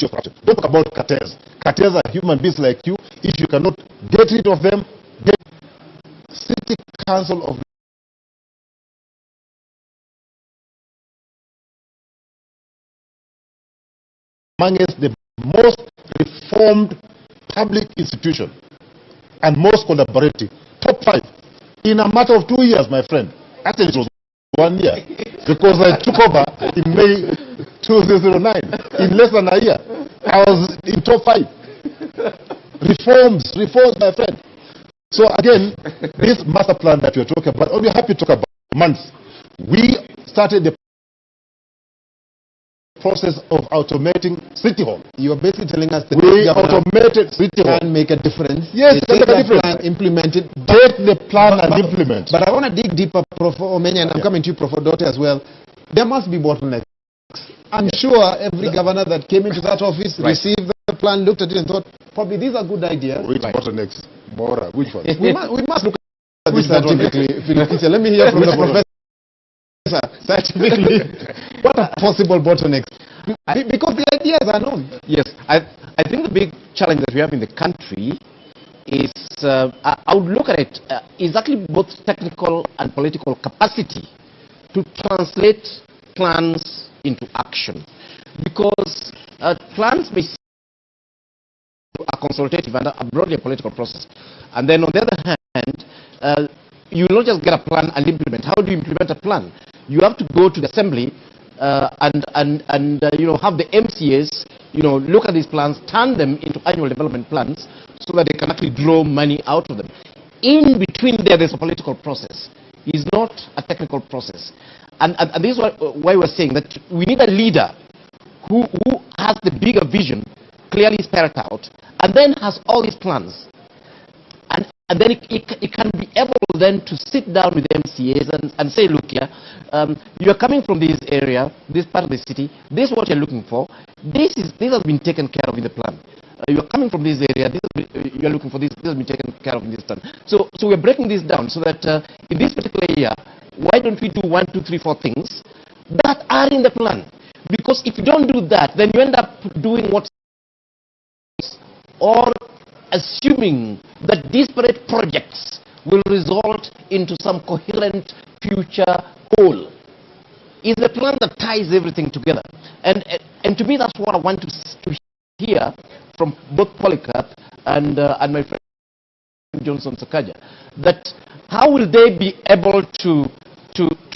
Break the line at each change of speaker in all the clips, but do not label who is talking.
of corruption. Don't talk about cartels. Cartels are human beings like you. If you cannot get rid of them, get City Council of amongst the most reformed public institution and most collaborative. Top 5 in a matter of 2 years, my friend. Actually, it was 1 year because I took over in May 2009. In less than a year, I was in top 5. Reforms, my friend. So again, this master plan that we're talking about, we're happy to talk about months. We started the process of automating City Hall.
You are basically telling us that
we automated City Hall.
Can make a difference.
Yes, can make a difference.
Plan, implement it.
Take the plan and implement.
But I want to dig deeper, Prof. Omenya, and I'm coming to you, Prof. Dote, as well. There must be bottlenecks. I'm sure every governor that came into that office received the plan, looked at it, and thought, probably these are good ideas.
Which bottlenecks? Bora, which one?
we must look at this scientifically. Let me hear from the professor. Scientifically, what are possible bottlenecks? Because the ideas are known.
Yes, I think the big challenge that we have in the country is, I would look at it, is actually both technical and political capacity to translate plans into action. Because plans may a consultative and a broadly a political process. And then on the other hand, you will not just get a plan and implement. How do you implement a plan? You have to go to the assembly and have the MCAs, look at these plans, turn them into annual development plans so that they can actually draw money out of them. In between there's a political process. It's not a technical process. And this is why we're saying that we need a leader who has the bigger vision, clearly spelled out, and then has all these plans. And then it can be able then to sit down with MCAs and say, look here, you're coming from this area, this part of the city, this is what you're looking for, this has been taken care of in the plan. You're coming from this area, you're looking for this has been taken care of in this plan. So we're breaking this down so that in this particular area, why don't we do 1, 2, 3, 4 things that are in the plan? Because if you don't do that, then you end up doing what's or assuming that disparate projects will result into some coherent future whole. It's the plan that ties everything together. And to me, that's what I want to hear from both Polycarp and my friend Johnson Sakaja. That how will they be able to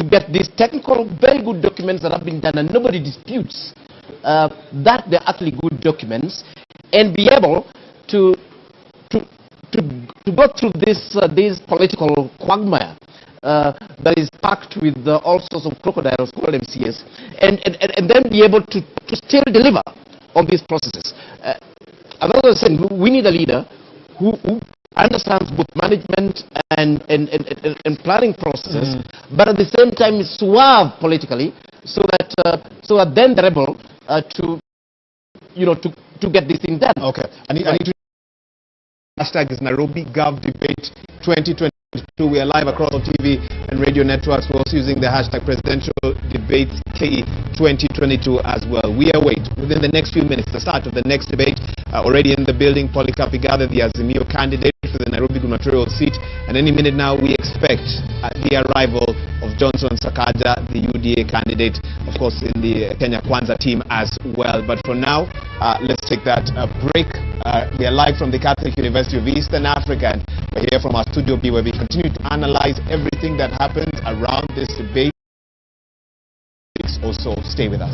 get these technical, very good documents that have been done and nobody disputes that they're actually good documents, and be able to go through this political quagmire that is packed with all sorts of crocodiles called MCAs, and then be able to still deliver on these processes. As I was saying, we need a leader who understands both management and planning processes, but at the same time is suave politically, so that then they're able to get this thing done.
Okay, I need to. Hashtag is Nairobi Gov Debate 2022. We are live across all TV and radio networks. We're also using the hashtag Presidential Debates K 2022 as well. We await within the next few minutes the start of the next debate. Already in the building, Polycarp Igathe, the Azimio candidate for the Nairobi Gubernatorial seat. And any minute now, we expect the arrival of Johnson Sakaja, the UDA candidate, of course, in the Kenya Kwanza team as well. But for now, let's take that break. We are live from the Catholic University of Eastern Africa, and we're here from our Studio B, where we continue to analyze everything that happens around this debate. Also, stay with us.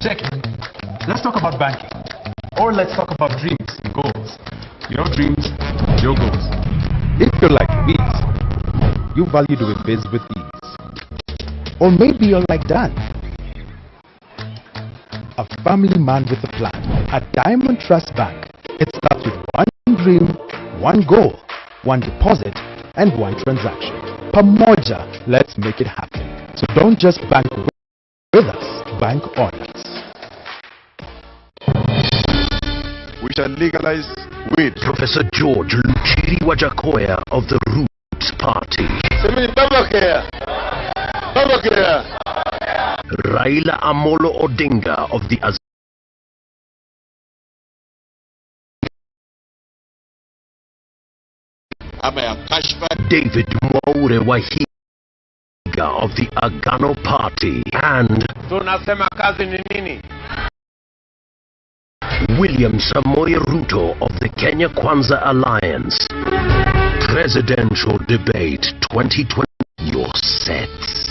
Check. Let's talk about banking. Or let's talk about dreams and goals. Your dreams, your goals.
If you're like Beats, you value doing biz with ease. Or maybe you're like Dan, a family man with a plan. At Diamond Trust Bank, it starts with one dream, one goal, one deposit, and one transaction. Pamoja, let's make it happen. So don't just bank with us, bank on us.
We shall legalize weed.
Professor George Luchiri Wajakoya of the Roots Party. Raila Amolo Odinga of the David Mwaure Wahiga of the Agano Party, and William Samoei Ruto of the Kenya Kwanza Alliance. Presidential Debate 2020. Your sets.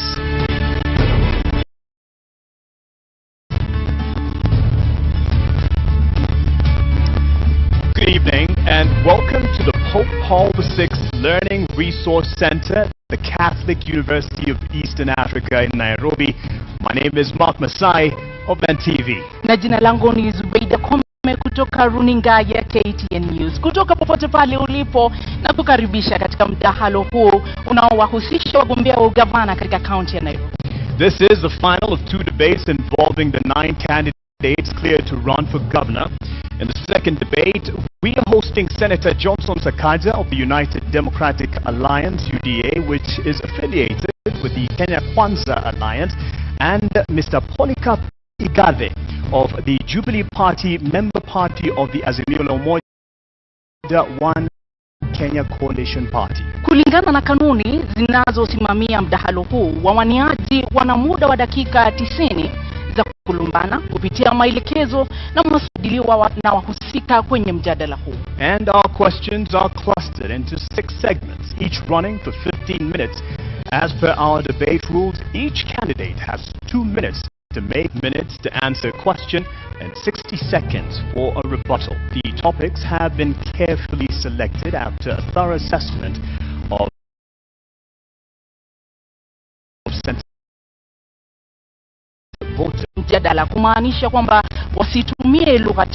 Good evening and welcome to the Pope Paul VI Learning Resource Center, the Catholic University of Eastern Africa in Nairobi. My name is Mark Masai of NTV.
Na jina langu ni Zubeida Kome kutoka runinga ya KTN News. Kutoka popote pale ulipo na kukaribisha katika mdahalo huu unaowahusisha wagombea wa ugavana katika kaunti ya Nairobi.
This is the final of 2 debates involving the 9 candidates cleared to run for governor. In the second debate, we are hosting Senator Johnson Sakaja of the United Democratic Alliance, UDA, which is affiliated with the Kenya Kwanza Alliance, and Mr. Polycarp Igathe of the Jubilee Party, member party of the Azimio la Umoja One Kenya Coalition Party.
Kulingana na kanuni zinazosimamia mdahalo huu, wawaniaji wana muda wa dakika 90 za kulumbana kupitia maelekezo na mawasiliano na wahusika kwenye mjadala huu.
And our questions are clustered into 6 segments, each running for 15 minutes. As per our debate rules, each candidate has 2 minutes to make minutes to answer a question and 60 seconds for a rebuttal. The topics have been carefully selected after a thorough assessment of voters.
Mjadala kumaanisha kwamba wasitumie lugha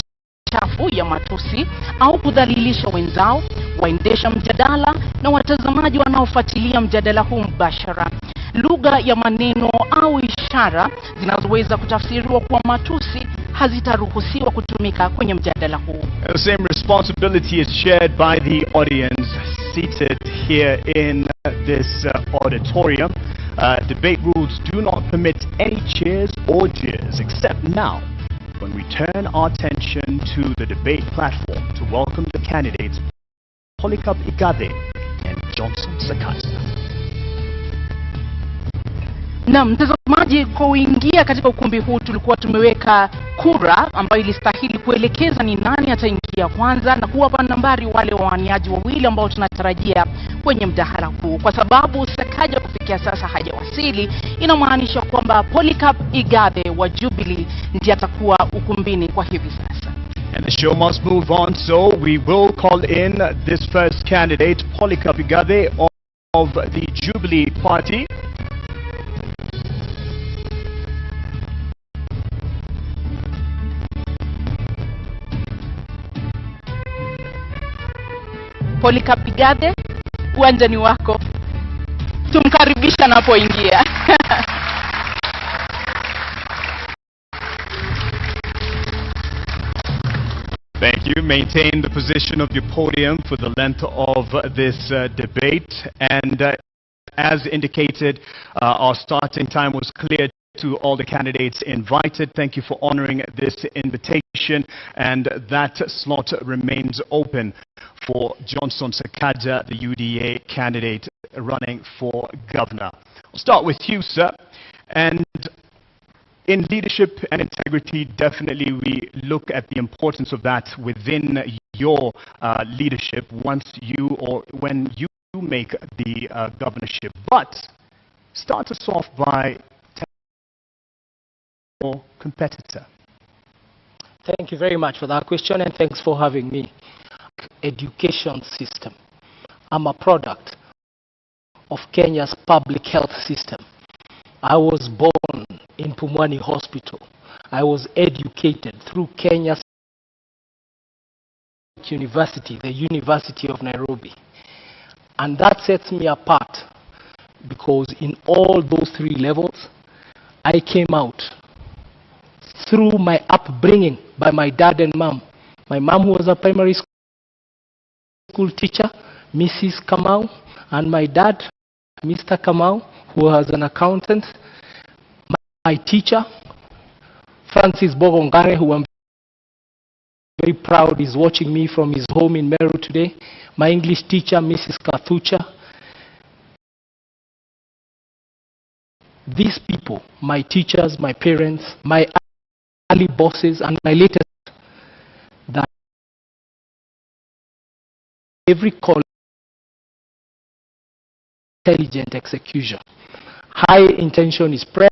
chafu ya matusi au kudhalilisha wenzao, waendesha mjadala na watazamaji wanaofuatilia mjadala huu mbashara. Lugha ya maneno au ishara zinazoweza kutafsiriwa kwa matusi hazitaruhusiwa kutumika kwenye mjadala huu.
The same responsibility is shared by the audience seated here in this auditorium. Debate rules do not permit any cheers or jeers except now, when we turn our attention to the debate platform to welcome the candidates Polycarp Igathe and Johnson Sakaja.
Na mtazamaji, kuingia katika ukumbi huu tulikuwa tumeweka kura ambayo ilistahili kuelekeza ni nani ataingia kwanza na kuwapa nambari wale wawaniaji wawili ambao tunatarajia kwenye mdahalo huu. Kwa sababu Sakaja kufikia sasa hajawasili, inamaanisha kwamba Polycarp Igathe wa Jubilee ndiye atakuwa ukumbini kwa hivi sasa.
And the show must move on, so we will call in this first candidate, Polycarp Igathe of the Jubilee Party.
Polycarp Igathe, uwanja ni wako. Tumkaribisha anapoingia.
Thank you. Maintain the position of your podium for the length of this debate. And as indicated, our starting time was clear to all the candidates invited. Thank you for honoring this invitation, and that slot remains open for Johnson Sakaja, the UDA candidate running for governor. We'll start with you, sir. And in leadership and integrity, definitely we look at the importance of that within your leadership once you or when you make the governorship. But start us off by your competitor.
Thank you very much for that question, and thanks for having me. Education system. I'm a product of Kenya's public health system. I was born in Pumwani Hospital. I was educated through Kenya's university, the University of Nairobi. And that sets me apart because in all those 3 levels, I came out through my upbringing by my dad and mom. My mom, who was a primary school teacher, Mrs. Kamau, and my dad, Mr. Kamau, who was an accountant. My teacher, Francis Bogongare, who I'm very proud is watching me from his home in Meru today. My English teacher, Mrs. Kathucha. These people, my teachers, my parents, my early bosses, and my latest, that every call, intelligent execution. High intention is prayer,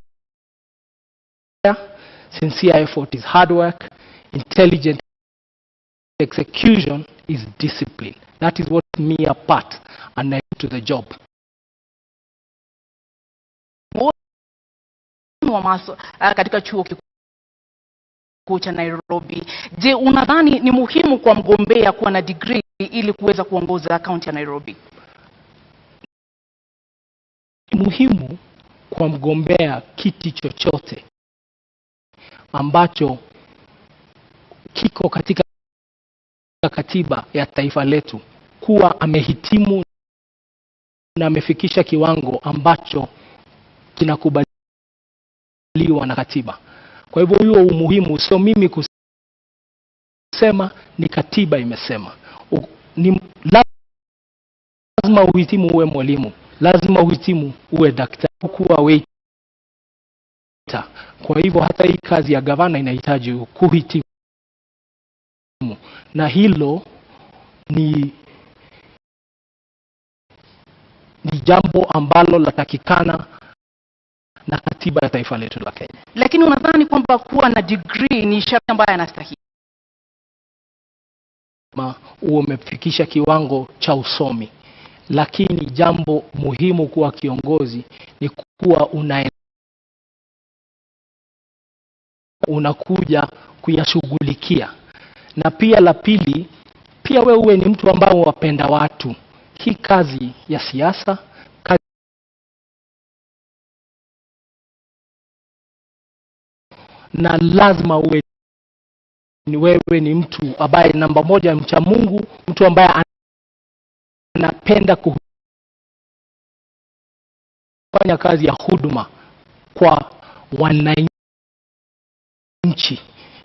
sincere effort is hard work, intelligent execution is discipline. That is what sets me apart and I do to the job.
Katika chuo kikuu cha Nairobi, je, unadhani ni muhimu kwa mgombea kuwa na degree ili kuweza kuongoza kaunti ya Nairobi?
Ni muhimu kwa mgombea kiti chochote ambacho kiko katika katiba ya taifa letu kuwa amehitimu na amefikisha kiwango ambacho kinakubaliwa na katiba. Kwa hivyo huo umuhimu sio mimi kusema, ni katiba imesema. Ni lazima uhitimu uwe mwalimu, lazima uhitimu uwe daktari, kuwa waiter. Kwa hivyo hata hii kazi ya gavana inahitaji kuhitimu, na hilo ni jambo ambalo latakikana na katiba ya taifa letu la Kenya.
Lakini unadhani kwamba kuwa na degree ni sharti ambayo anastahili?
Umefikisha kiwango cha usomi, lakini jambo muhimu kuwa kiongozi ni kuwa unakuja kuyashughulikia. Na pia la pili, pia wewe uwe ni mtu ambao wapenda watu. Hii kazi ya siasa, na lazima uwe wewe ni mtu ambaye namba moja mcha Mungu, mtu ambaye anapenda kufanya kazi ya huduma kwa wananchi.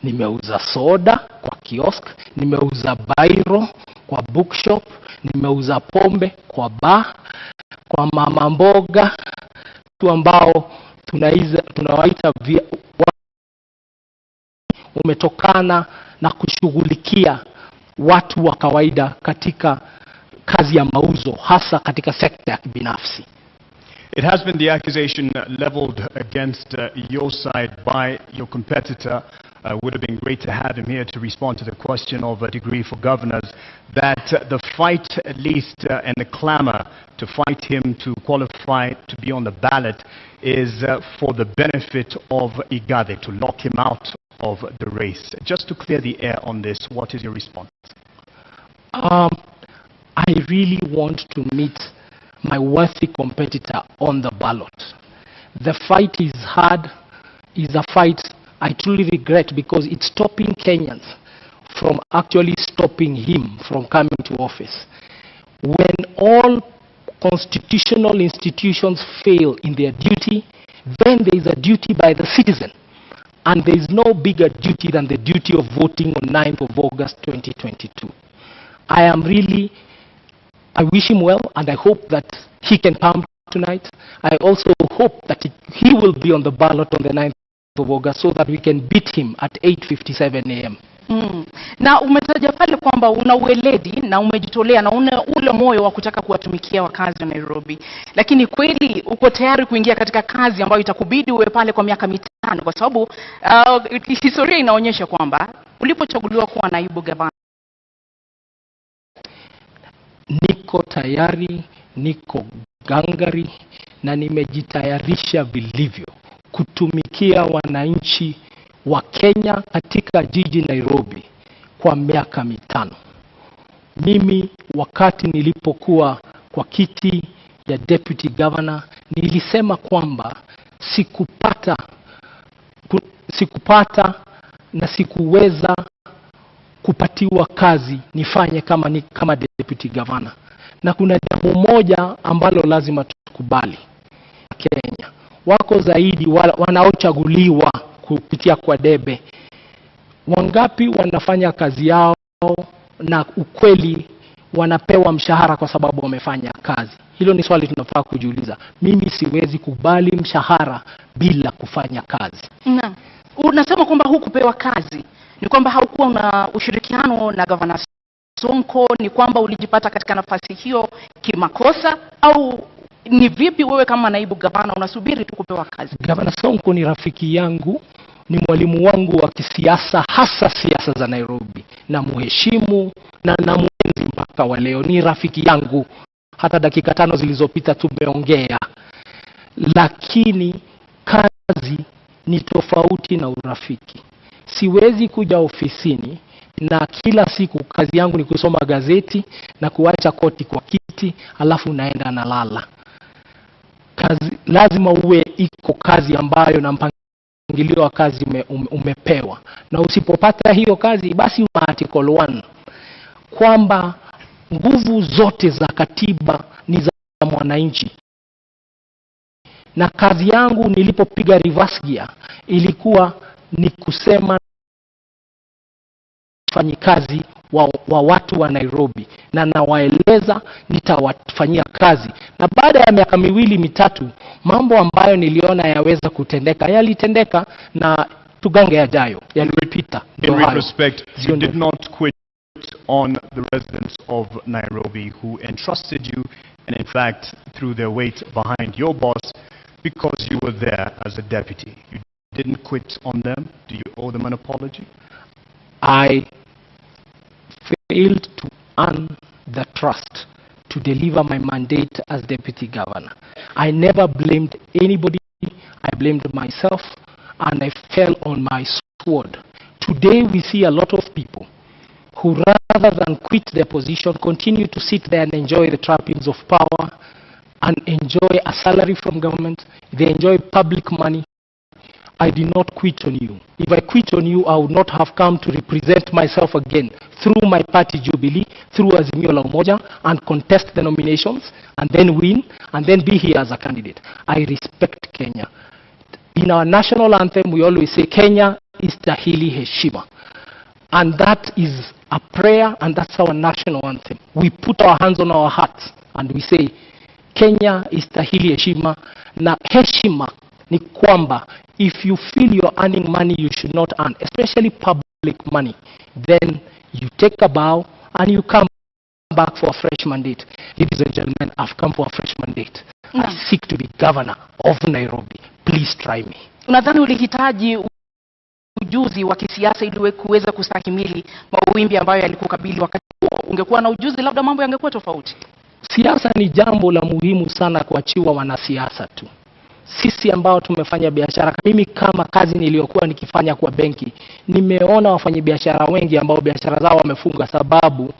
Nimeuza soda kwa kiosk, nimeuza bairo kwa bookshop, nimeuza pombe kwa bar, kwa mama mboga, watu ambao tunawaita umetokana na kushughulikia watu wa kawaida katika kazi ya mauzo, hasa katika sekta ya kibinafsi.
It has been the accusation leveled against your side by your competitor. Would have been great to have him here to respond to the question of a degree for governors, that the fight at least and the clamor to fight him to qualify to be on the ballot is for the benefit of Igathe, to lock him out of the race. Just to clear the air on this, what is your response?
I really want to meet my worthy competitor on the ballot. The fight is hard, is a fight I truly regret, because it's stopping Kenyans from actually stopping him from coming to office. When all constitutional institutions fail in their duty, then there is a duty by the citizen. And there is no bigger duty than the duty of voting on 9th of August 2022. I wish him well, and I hope that he can come tonight. I also hope that he will be on the ballot on the 9th of August so that we can beat him at 8:57 a.m.
Na umetaja pale kwamba una ueledi na umejitolea na una ule moyo wa kutaka kuwatumikia wakazi wa Nairobi. Lakini kweli uko tayari kuingia katika kazi ambayo itakubidi uwe pale kwa miaka 5, kwa sababu historia inaonyesha kwamba ulipochaguliwa kuwa naibu gavana?
Niko tayari, niko gangari, na nimejitayarisha vilivyo kutumikia wananchi wa Kenya katika jiji Nairobi kwa miaka 5. Mimi wakati nilipokuwa kwa kiti ya deputy governor, nilisema kwamba sikupata na sikuweza kupatiwa kazi nifanye kama deputy governor. Na kuna jambo moja ambalo lazima tukubali. Kenya wako zaidi wanaochaguliwa kupitia kwa debe. Wangapi wanafanya kazi yao na ukweli wanapewa mshahara kwa sababu wamefanya kazi? Hilo ni swali tunafaa kujiuliza. Mimi siwezi kubali mshahara bila kufanya kazi.
Naam. Unasema kwamba hukupewa kazi. Ni kwamba haukuwa na ushirikiano na Governor Sonko, ni kwamba ulijipata katika nafasi hiyo kimakosa, au ni vipi wewe kama naibu gavana unasubiri tu kupewa kazi?
Governor Sonko ni rafiki yangu, ni mwalimu wangu wa kisiasa, hasa siasa za Nairobi, na muheshimu na namuenzi mpaka wa leo. Ni rafiki yangu, hata dakika 5 zilizopita tumeongea. Lakini kazi ni tofauti na urafiki. Siwezi kuja ofisini na kila siku kazi yangu ni kusoma gazeti na kuacha koti kwa kiti alafu naenda na lala. Kazi lazima uwe iko kazi ambayo na mpangilio wa kazi umepewa. Na usipopata hiyo kazi, basi una article 1 kwamba nguvu zote za katiba ni za mwananchi. Na kazi yangu nilipopiga reverse gear ilikuwa ni kusema wafanyikazi wa watu wa Nairobi, na nawaeleza nitawafanyia kazi. Na baada ya miaka 2-3 mambo ambayo niliona yaweza kutendeka yalitendeka, na tugange yajayo yalipita.
In retrospect, you did not quit on the residents of Nairobi who entrusted you, and in fact threw their weight behind your boss because you were there as a deputy. You didn't quit on them. Do you owe them an apology?
I failed to earn the trust to deliver my mandate as deputy governor. I never blamed anybody. I blamed myself, and I fell on my sword. Today we see a lot of people who, rather than quit their position, continue to sit there and enjoy the trappings of power and enjoy a salary from government. They enjoy public money. I did not quit on you. If I quit on you, I would not have come to represent myself again through my party Jubilee, through Azimio la Umoja, and contest the nominations, and then win, and then be here as a candidate. I respect Kenya. In our national anthem, we always say, Kenya istahili heshima. And that is a prayer, and that's our national anthem. We put our hands on our hearts, and we say, Kenya istahili heshima. Na heshima ni kwamba if you feel you're earning money you should not earn, especially public money, then you take a bow and you come back for a fresh mandate. Ladies and gentlemen, I've come for a fresh mandate. I seek to be governor of Nairobi. Please try me.
Unadhani ulihitaji ujuzi wa kisiasa ili kuweza kustahimili mawimbi ambayo yalikukabili wakati huo? Ungekuwa na ujuzi, labda mambo yangekuwa tofauti.
Siasa ni jambo la muhimu sana kuachiwa wanasiasa tu. Sisi ambao tumefanya biashara, mimi kama kazi niliyokuwa nikifanya kwa benki, nimeona wafanyabiashara wengi ambao biashara zao wamefunga sababu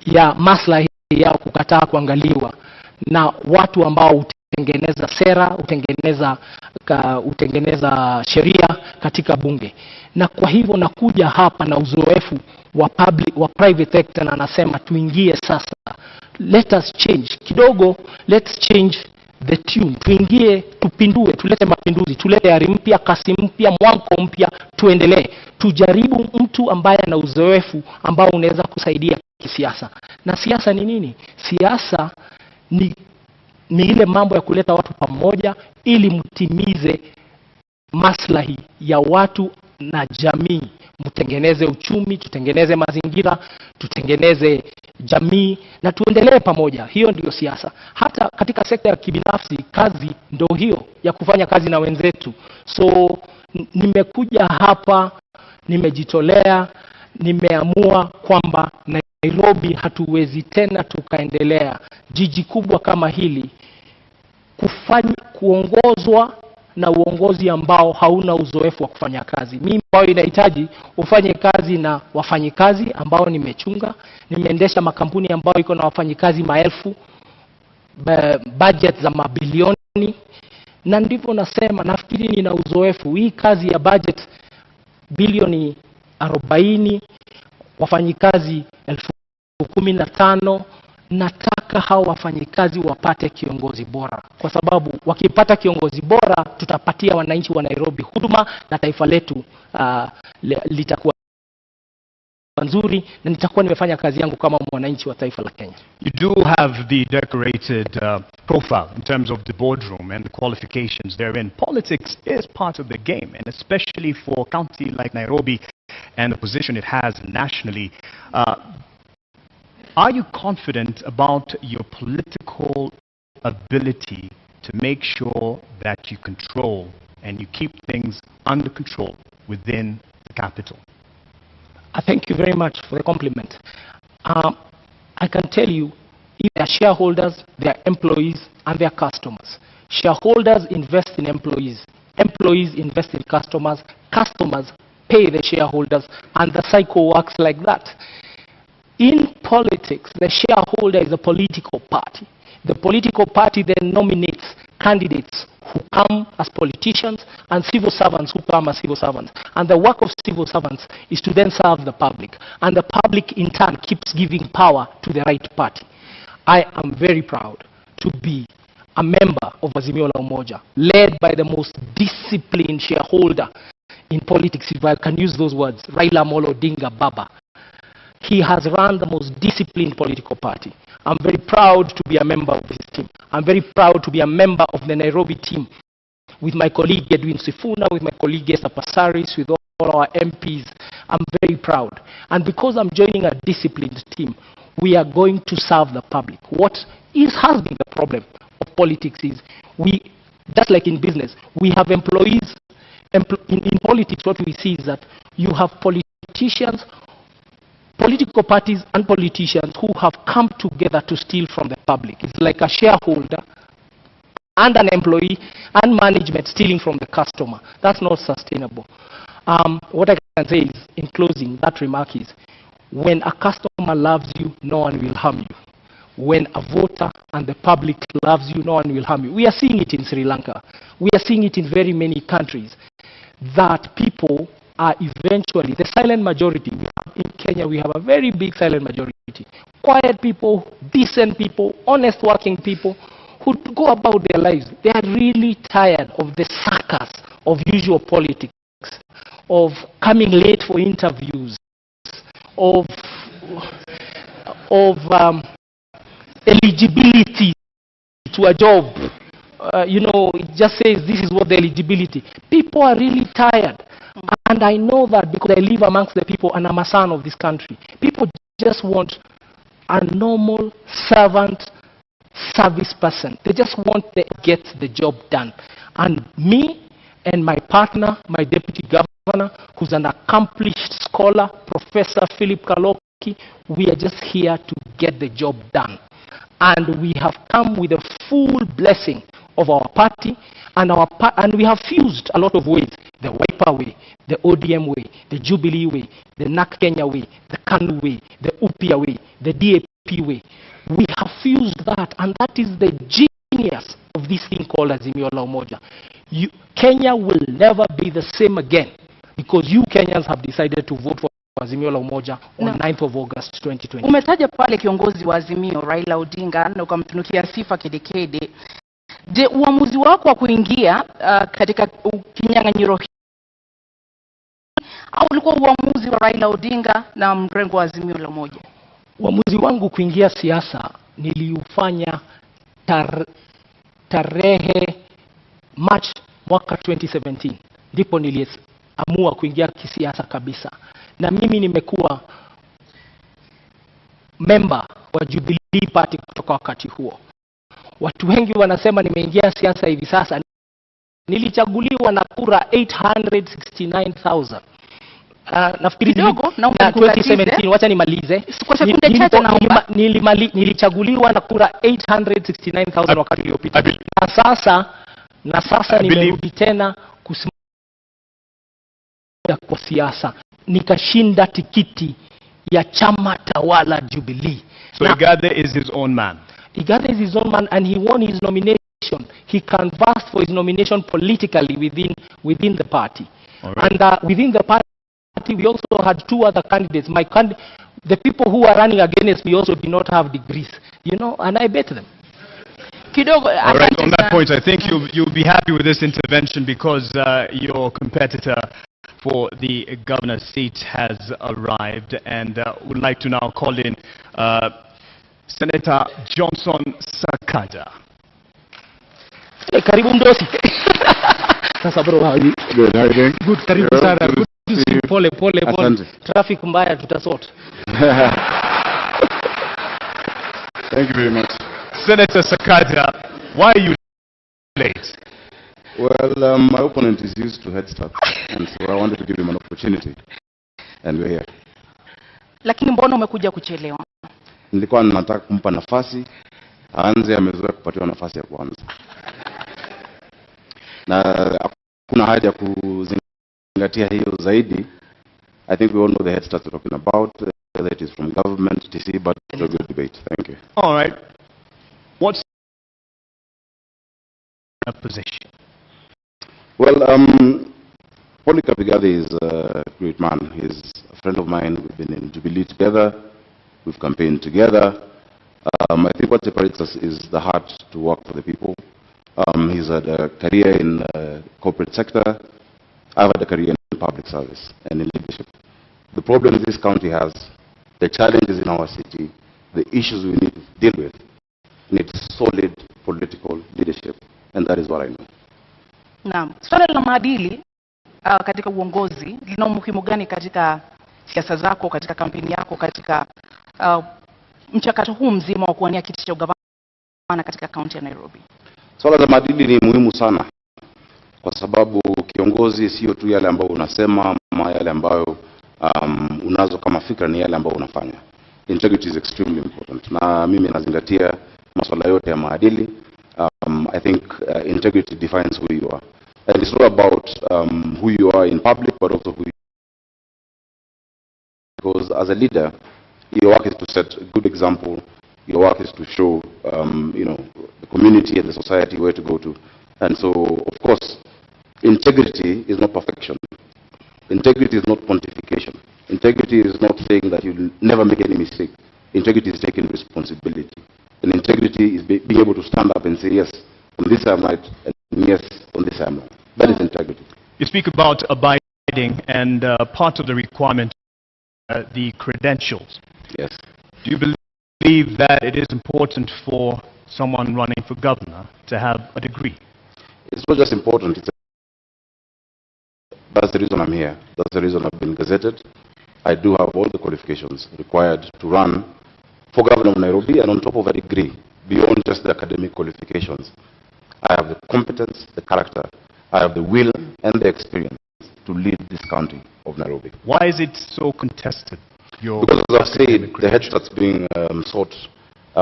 ya maslahi yao kukataa kuangaliwa na watu ambao utengeneza sera, utengeneza sheria katika bunge. Na kwa hivyo nakuja hapa na uzoefu wa private sector, na anasema tuingie sasa. Let us change kidogo, let's change the tune. Tuingie, tupindue, tulete mapinduzi, tulete ari mpya, kasi mpya, mwamko mpya, tuendelee. Tujaribu mtu ambaye ana uzoefu ambao unaweza kusaidia kisiasa. Na siasa ni nini? Siasa ni ile mambo ya kuleta watu pamoja ili mtimize maslahi ya watu na jamii. Mtengeneze uchumi, tutengeneze mazingira, tutengeneze jamii na tuendelee pamoja. Hiyo ndio siasa. Hata katika sekta ya kibinafsi, kazi ndio hiyo ya kufanya kazi na wenzetu. So nimekuja hapa, nimejitolea, nimeamua kwamba Nairobi hatuwezi tena tukaendelea jiji kubwa kama hili kuongozwa na uongozi ambao hauna uzoefu wa kufanya kazi. Mimi ambao inahitaji ufanye kazi na wafanyikazi ambao nimechunga, nimeendesha makampuni ambao iko na wafanyikazi maelfu. budget za mabilioni, na ndivyo nasema, nafikiri nina uzoefu. Hii kazi ya budget bilioni 40, wafanyikazi 15,000, nataka hao wafanyikazi wapate kiongozi bora, kwa sababu wakipata kiongozi bora tutapatia wananchi wa Nairobi huduma na taifa letu litakuwa nzuri, na nitakuwa nimefanya kazi yangu kama mwananchi wa taifa la Kenya.
You do have the decorated profile in terms of the boardroom and the qualifications therein. Politics is part of the game, and especially for a county like Nairobi and the position it has nationally. Are you confident about your political ability to make sure that you control and you keep things under control within the capital?
I thank you very much for the compliment. I can tell you, their shareholders, their employees, and their customers. Shareholders invest in employees. Employees invest in customers. Customers pay the shareholders, and the cycle works like that. In politics, the shareholder is a political party. The political party then nominates candidates who come as politicians and civil servants who come as civil servants. And the work of civil servants is to then serve the public. And the public in turn keeps giving power to the right party. I am very proud to be a member of Azimio la Umoja, led by the most disciplined shareholder in politics, if I can use those words, Raila Amolo Odinga Baba. He has run the most disciplined political party. I'm very proud to be a member of his team. I'm very proud to be a member of the Nairobi team with my colleague Edwin Sifuna, with my colleague Esther Passaris, with all our MPs. I'm very proud. And because I'm joining a disciplined team, we are going to serve the public. What has been the problem of politics is, just like in business, we have employees. In politics, what we see is that you have politicians, political parties and politicians who have come together to steal from the public. It's like a shareholder and an employee and management stealing from the customer. That's not sustainable. What I can say is, in closing, that remark is, when a customer loves you, no one will harm you. When a voter and the public loves you, no one will harm you. We are seeing it in Sri Lanka. We are seeing it in very many countries, that people are eventually, the silent majority. In Kenya, we have a very big silent majority. Quiet people, decent people, honest working people who go about their lives. They are really tired of the circus of usual politics, of coming late for interviews, of eligibility to a job. It just says this is what the eligibility. People are really tired. And I know that because I live amongst the people and I'm a son of this country. People just want a normal servant, service person. They just want to get the job done. And me and my partner, my deputy governor, who's an accomplished scholar, Professor Philip Kaloki, we are just here to get the job done. And we have come with a full blessing of our party, and we have fused a lot of ways: the Wiper way, the ODM way, the Jubilee way, the NAK Kenya way, the KANU way, the UPIA way, the DAP way. We have fused that, and that is the genius of this thing called Azimio la Umoja. Kenya will never be the same again, because you Kenyans have decided to vote for Azimio la Umoja on 9th of August 2020.
Umetaja pale kiongozi wa Azimio Raila Odinga na ukamtunukia sifa kedekede. Je, uamuzi wako wa kuingia katika kinyang'anyiro hii au ulikuwa uamuzi wa Raila Odinga na mrengo wa Azimio la Umoja?
Uamuzi wangu kuingia siasa niliufanya tarehe March mwaka 2017. Ndipo niliamua kuingia kisiasa kabisa. Na mimi nimekuwa member wa Jubilee Party kutoka wakati huo. Watu wengi wanasema nimeingia siasa hivi sasa. Nilichaguliwa na kura 869,000. Nafikiri kidogo na 2017, wacha nimalize.
Kwa sekunde chache naomba.
Nilichaguliwa na kura 869,000 wakati uliopita. Na sasa nimerudi tena kusimama kwa siasa. Nikashinda tikiti ya chama tawala Jubilee.
So Igathe is his own man.
Igathe is his own man, and he won his nomination. He canvassed for his nomination politically within the party.
Right.
And within the party, we also had 2 other candidates. The people who are running against me also did not have degrees, you know, and I bet them.
All right, on that point, I think you'll be happy with this intervention because your competitor for the governor's seat has arrived, and would like to now call in Senator Johnson Sakaja.
Karibu mdosi. Sasa bro, how are you?
Good, how are you doing?
Good, karibu sana. Good to see you. Pole.
Asante.
Traffic mbaya tutasort.
Thank you very much.
Senator Sakaja, why are you late?
Well, my opponent is used to head start, and so I wanted to give him an opportunity, and we're here.
Lakini mbona umekuja kuchelewa?
Nilikuwa nataka kumpa nafasi, aanze amezoea kupatiwa nafasi ya kwanza. Na kuna haja kuzingatia hiyo zaidi. I think we all know the head start we're talking about, whether it is from government, TC, but it's a good debate. Thank you.
All right. What's a position?
Well, Polycarp Igathe is a great man. He's a friend of mine. We've been in Jubilee together. We've campaigned together. I think what separates us is the heart to work for the people. He's had a career in the corporate sector. I've had a career in public service and in leadership. The problems this county has, the challenges in our city, the issues we need to deal with, need solid political leadership, and that is what I know.
Naam, swala la maadili katika uongozi lina umuhimu gani katika siasa zako, katika kampeni yako, katika mchakato huu mzima wa kuwania kiti cha ugavana katika kaunti ya Nairobi?
Swala la maadili ni muhimu sana, kwa sababu kiongozi sio tu yale ambayo unasema ama yale ambayo unazo kama fikra, ni yale ambayo unafanya. Integrity is extremely important, na mimi nazingatia masuala yote ya maadili. I think integrity defines who you are, and it's not about who you are in public, but also who you are. Because as a leader, your work is to set a good example. Your work is to show, the community and the society where to go to. And so, of course, integrity is not perfection. Integrity is not pontification. Integrity is not saying that you'll never make any mistake. Integrity is taking responsibility. And integrity is being able to stand up and say, yes, on this I'm right, and yes, on this I'm wrong. That is integrity.
You speak about abiding, and part of the requirement, the credentials.
Yes.
Do you believe that it is important for someone running for governor to have a degree?
It's not just important. That's the reason I'm here. That's the reason I've been gazetted. I do have all the qualifications required to run for governor of Nairobi, and on top of a degree, beyond just the academic qualifications, I have the competence, the character, I have the will and the experience to lead this county of Nairobi.
Why is it so contested?
Because, as I've said, the head starts being sought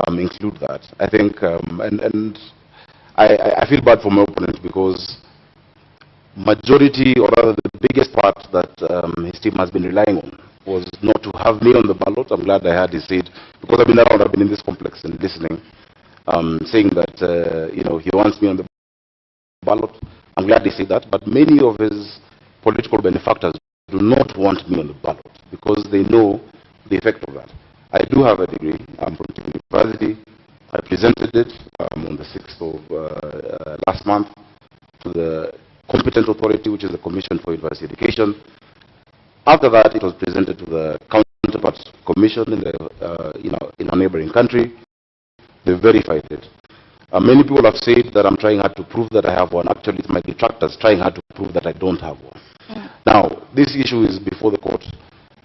include that. I think, and I feel bad for my opponent, because majority, or rather the biggest part that his team has been relying on was not to have me on the ballot. I'm glad I had his seat, because I've been around, I've been in this complex and listening, saying that he wants me on the ballot. I'm glad they say that, but many of his political benefactors do not want me on the ballot because they know the effect of that. I do have a degree. I'm from university. I presented it on the 6th of last month to the competent authority, which is the Commission for University Education. After that, it was presented to the counterpart commission in the in our neighboring country. They verified it. Many people have said that I'm trying hard to prove that I have one. Actually, it's my detractors trying hard to prove that I don't have one. Now, this issue is before the court,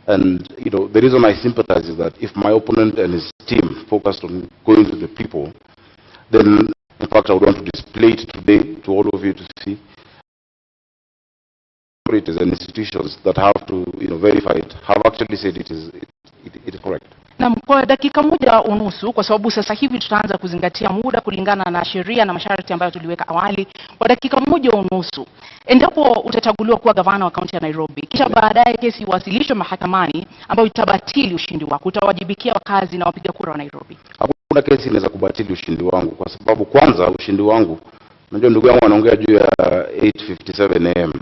and the reason I sympathize is that if my opponent and his team focused on going to the people, then in fact I would want to display it today to all of you to see. Operators and institutions that have to verify it have actually said it is correct.
Na kwa dakika moja unusu, kwa sababu sasa hivi tutaanza kuzingatia muda kulingana na sheria na masharti ambayo tuliweka awali. Kwa dakika moja unusu, endapo utachaguliwa kuwa gavana wa kaunti ya Nairobi, kisha baadaye kesi iwasilishwe mahakamani ambayo itabatili ushindi wako, utawajibikia wakazi na wapiga kura wa Nairobi?
Hakuna hakuna kesi inaweza kubatili ushindi wangu, kwa sababu kwanza ushindi wangu, unajua ndugu yangu anaongea juu ya 8:57 am.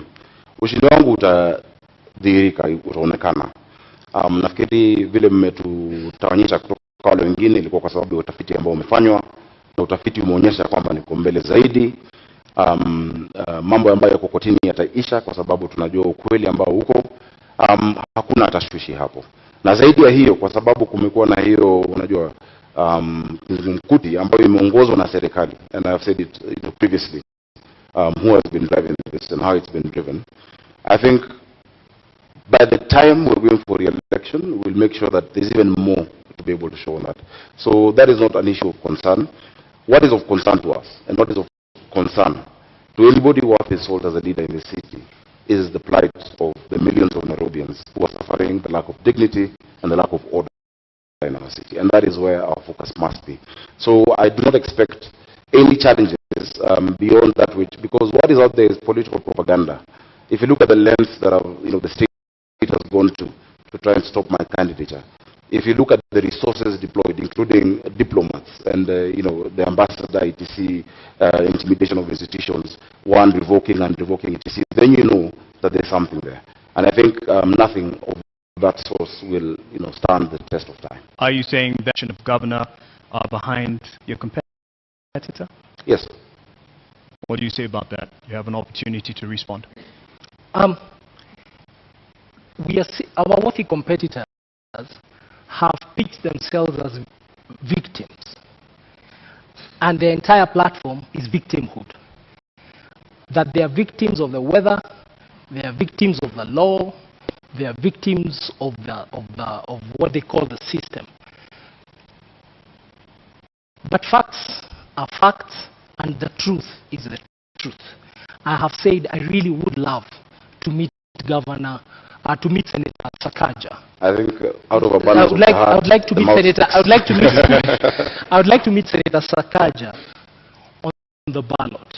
Ushindi wangu utadhihirika, utaonekana. Nafikiri vile mmetutawanyisha kutoka wale wengine ilikuwa kwa sababu ya utafiti ambao umefanywa, na utafiti umeonyesha kwamba niko mbele zaidi. Mambo ambayo yako kotini yataisha kwa sababu tunajua ukweli ambao uko. Hakuna tashwishi hapo. Na zaidi ya hiyo, kwa sababu kumekuwa na hiyo, unajua, mkuti ambayo imeongozwa na serikali, and I have said it previously, who has been driving this and how it's been driven. I think by the time we're going for re-election, we'll make sure that there's even more to be able to show on that. So that is not an issue of concern. What is of concern to us, and what is of concern to anybody who has sold as a leader in the city, is the plight of the millions of Nairobians who are suffering the lack of dignity and the lack of order in our city. And that is where our focus must be. So I do not expect any challenges beyond that, because what is out there is political propaganda. If you look at the lengths that the state has gone to try and stop my candidature, if you look at the resources deployed, including diplomats and the ambassador, etc., intimidation of institutions, one revoking and revoking, etc., then you know that there's something there. And I think nothing of that source will stand the test of time.
Are you saying the action of governor are behind your competitor?
Yes.
What do you say about that? You have an opportunity to respond.
Our worthy competitors have pitched themselves as victims, and their entire platform is victimhood. That they are victims of the weather, they are victims of the law, they are victims of what they call the system. But facts are facts, and the truth is the truth. I have said I really would love to meet Senator Sakaja.
I think out of abundance
I would like to meet Senator Sakaja on the ballot.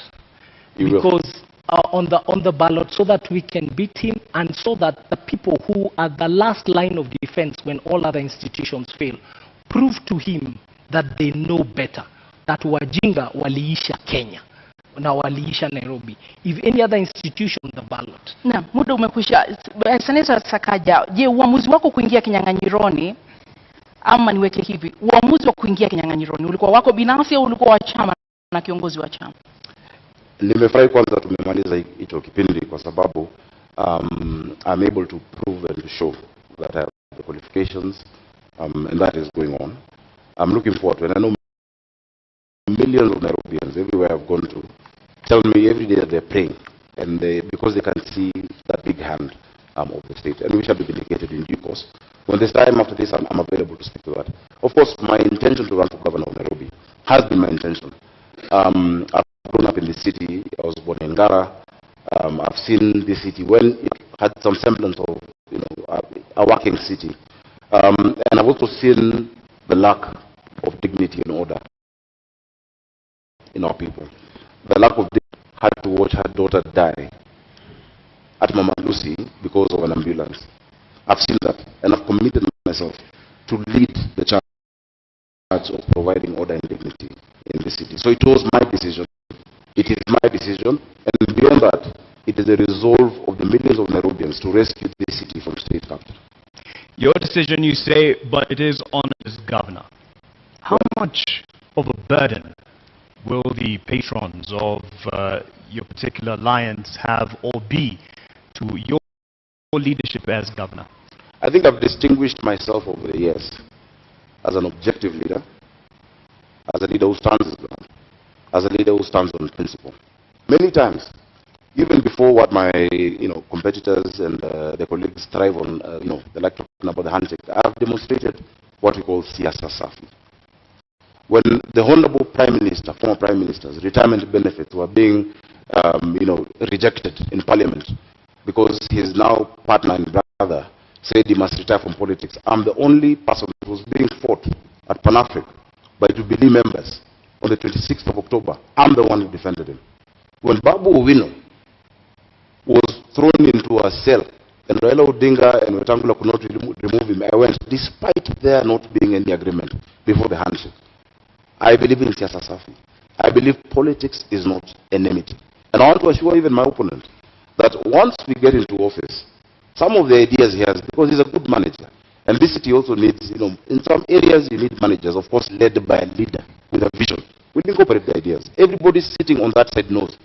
Because on the ballot, so that we can beat him, and so that the people who are the last line of defense when all other institutions fail, prove to him that they know better, that wajinga waliisha Kenya na waliisha Nairobi. If any other institution on the ballot.
Na muda umekwisha. Senator Sakaja, je, uamuzi wako kuingia kinyang'anyironi, ama niweke hivi, uamuzi wa kuingia kinyang'anyironi ulikuwa wako binafsi au ulikuwa wa chama na kiongozi wa chama?
Nimefurahi kwanza tumemaliza hicho kipindi, kwa sababu I'm able to prove and to show that I have the qualifications, and that is going on. I'm looking forward to it. And I know millions of Nairobians everywhere I've gone to tell me every day that they're praying, and because they can see that big hand of the state, and we shall be vindicated in due course. When there's time after this, I'm available to speak to that. Of course, my intention to run for governor of Nairobi has been my intention. I've grown up in the city. I was born in Ngara. I've seen the city when it had some semblance of a working city, and I've also seen the lack of dignity and order in our people. The lack of dignity. Had to watch her daughter die at Mama Lucy because of an ambulance. I've seen that, and I've committed myself to lead the charge of providing order and dignity in the city. So it was my decision. It is my decision, and beyond that, it is the resolve of the millions of Nairobians to rescue this city from state capture.
Your decision, you say, but it is on as governor. How much of a burden will the patrons of your particular alliance have or be to your leadership as governor?
I think I've distinguished myself over the years as an objective leader, as a leader who stands his ground, as a leader who stands on principle. Many times, even before what my competitors and their colleagues thrive on, they like talking about the handshake, I've demonstrated what we call siasa safi. When the Honorable Prime Minister, former Prime Minister's retirement benefits were being, rejected in Parliament because his now partner and brother said he must retire from politics, I'm the only person who was being fought at Pan-Africa by Jubilee members on the 26th of October. I'm the one who defended him. When Babu Owino was thrown into a cell and Raila Odinga and Wetangula could not remove him, I went, despite there not being any agreement before the handshake. I believe in siasa safi. I believe politics is not enmity. And I want to assure even my opponent that once we get into office, some of the ideas he has, because he's a good manager, and this city also needs, in some areas you need managers, of course, led by a leader with a vision. We'll incorporate the ideas. Everybody sitting on that side knows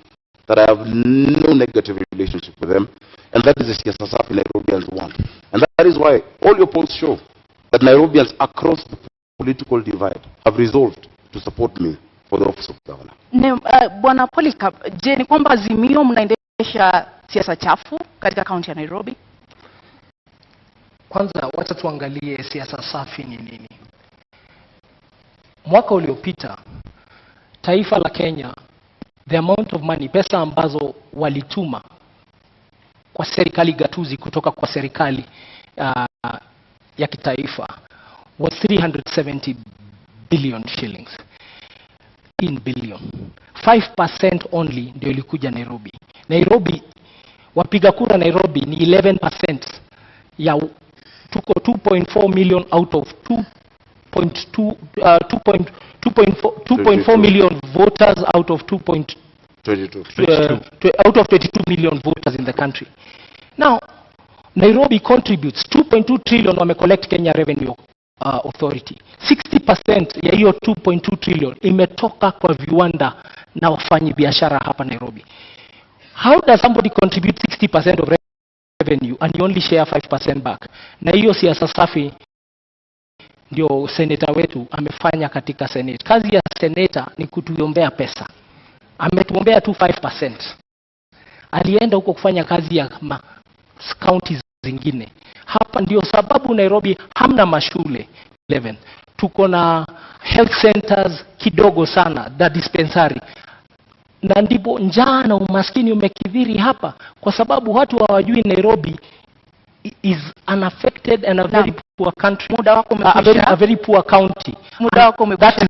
that I have no negative relationship with them, and that is the siasa safi Nairobians want. And that is why all your polls show that Nairobians across the political divide have resolved to support me for the office of governor.
Bwana Polycarp, je, ni kwamba Azimio mnaendesha siasa chafu katika kaunti ya Nairobi?
Kwanza wacha tuangalie siasa safi ni nini. Mwaka uliopita taifa la Kenya, the amount of money, pesa ambazo walituma kwa serikali gatuzi kutoka kwa serikali ya kitaifa was 370 billion shillings. In billion. 5% only ndio ilikuja Nairobi. Nairobi, wapiga kura Nairobi ni 11% ya tuko 2.4 million out of 2.4 million voters out of 22 million voters in the country. Now, Nairobi contributes 2.2 trillion wame collect Kenya Revenue Authority. 60% ya hiyo 2.2 trillion imetoka kwa viwanda na wafanyi biashara hapa Nairobi. How does somebody contribute 60% of revenue and you only share 5% back? Na hiyo siasa safi ndio senator wetu amefanya katika Senate. Kazi ya senator ni kutuombea pesa. Ametuombea tu 5%. Alienda huko kufanya kazi ya counties zingine. Hapa ndio sababu Nairobi hamna mashule 11. Tuko na health centers kidogo sana, da dispensary. Na ndipo njaa na umaskini umekithiri hapa kwa sababu watu hawajui Nairobi is unaffected and a very poor country.
Muda wako umekwisha.
A very poor county.
Muda wako umekwisha.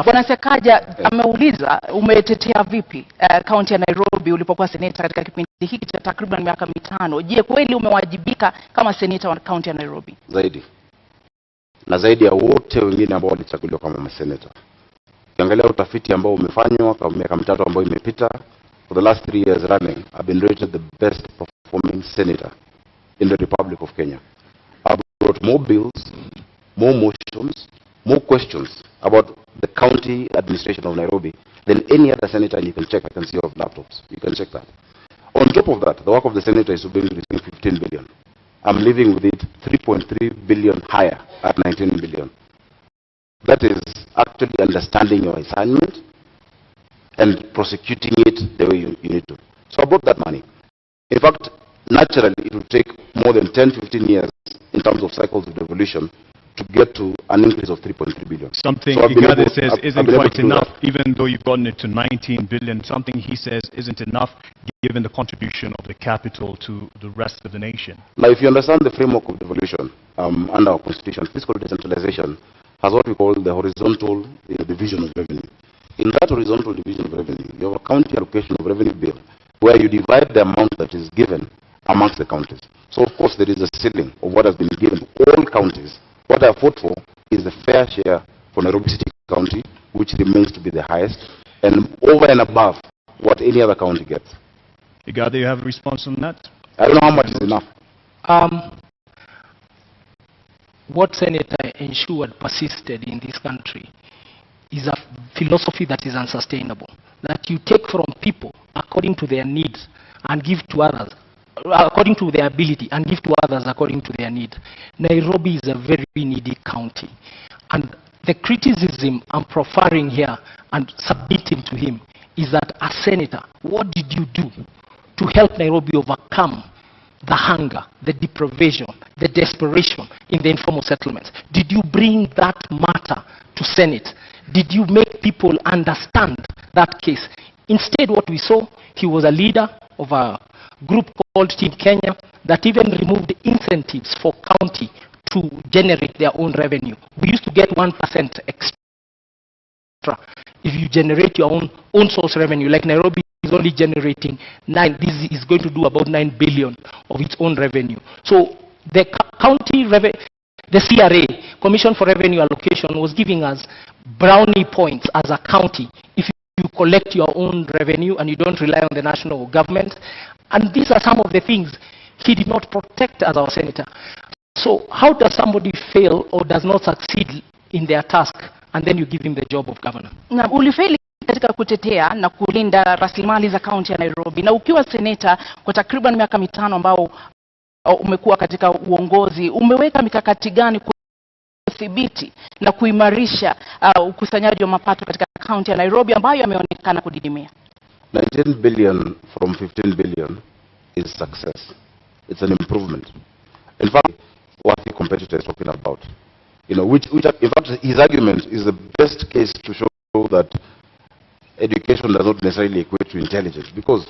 Bwana
Sakaja ameuliza umetetea vipi kaunti ya Nairobi ulipokuwa seneta katika kipindi hiki cha takriban miaka 5. Je, kweli umewajibika kama seneta wa kaunti ya Nairobi?
Zaidi. Na zaidi ya wote wengine ambao walichaguliwa kama maseneta. Ukiangalia utafiti ambao umefanywa kwa miaka 3 ambayo imepita, for the last 3 years running, I've been rated the best performing senator in the Republic of Kenya. I've brought more bills, more motions, more questions about the county administration of Nairobi than any other senator, and you can check. I can see your laptops. You can check that. On top of that, the work of the senator is to bring 15 billion. I'm living with it 3.3 billion higher at 19 billion. That is actually understanding your assignment and prosecuting it the way you need to. So I brought that money. In fact, naturally, it will take more than 10-15 years in terms of cycles of devolution to get to an increase of 3.3 billion.
Something Igathe says isn't quite enough, even though you've gotten it to 19 billion. Something he says isn't enough, given the contribution of the capital to the rest of the nation.
Now, if you understand the framework of devolution under our constitution, fiscal decentralization has what we call the horizontal division of revenue. In that horizontal division of revenue, you have a county allocation of revenue bill, where you divide the amount that is given amongst the counties. So, of course, there is a ceiling of what has been given to all counties. What I fought for is the fair share for Nairobi City County, which remains to be the highest, and over and above what any other county gets.
Igathe, you have a response on that?
I don't know how much is enough.
What Senator ensured persisted in this country is a philosophy that is unsustainable. That you take from people according to their needs and give to others according to their ability and give to others according to their need. Nairobi is a very needy county. And the criticism I'm proffering here and submitting to him is that as senator, what did you do to help Nairobi overcome the hunger, the deprivation, the desperation in the informal settlements? Did you bring that matter to Senate? Did you make people understand that case? Instead, what we saw, he was a leader of a group called Team Kenya that even removed incentives for county to generate their own revenue. We used to get 1% extra if you generate your own source revenue. Like Nairobi is only generating this is going to do about 9 billion of its own revenue. So the The CRA, Commission for Revenue Allocation, was giving us brownie points as a county if you collect your own revenue and you don't rely on the national government. And these are some of the things he did not protect as our senator. So how does somebody fail or does not succeed in their task and then you give him the job of governor?
Na ulifeli katika kutetea na kulinda rasilimali za kaunti ya Nairobi, na ukiwa seneta kwa takriban miaka 5 ambao umekuwa katika uongozi, umeweka mikakati gani kudhibiti na kuimarisha ukusanyaji wa mapato katika kaunti ya Nairobi ambayo yameonekana kudidimia?
19 billion from 15 billion is success. It's an improvement. In fact, what the competitor is talking about, you know, which in fact his argument is the best case to show that education does not necessarily equate to intelligence. Because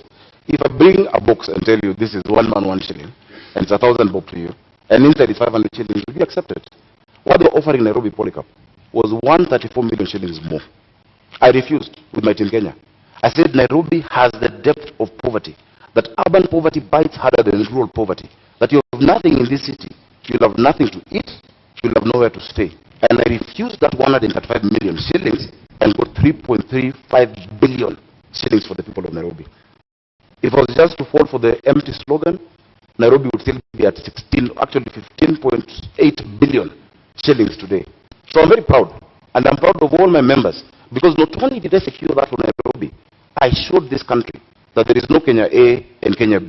if I bring a box and tell you this is 1 man 1 shilling, and it's 1,000 bob to you, and inside it's 500 shillings, will you accept it? What they were offering Nairobi Polycarp was 134 million shillings more. I refused with my team Kenya. I said Nairobi has the depth of poverty, that urban poverty bites harder than rural poverty, that you have nothing in this city, you'll have nothing to eat, you'll have nowhere to stay. And I refused that 135 million shillings and got 3.35 billion shillings for the people of Nairobi. If it was just to fall for the empty slogan, Nairobi would still be at 15.8 billion shillings today. So I'm very proud, and I'm proud of all my members, because not only did I secure that for Nairobi, I showed this country that there is no Kenya A and Kenya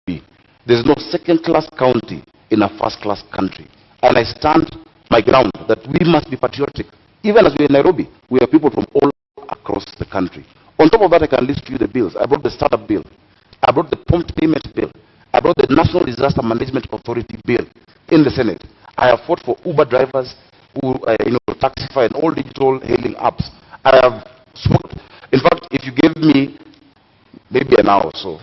B. There is no second-class county in a first-class country. And I stand my ground that we must be patriotic. Even as we are in Nairobi, we are people from all across the country. On top of that, I can list to you the bills. I brought the startup bill. I brought the prompt payment bill. I brought the National Disaster Management Authority bill in the Senate. I have fought for Uber drivers, who, Taxify and all digital hailing apps. I have spoken. In fact, if you give me maybe an hour or so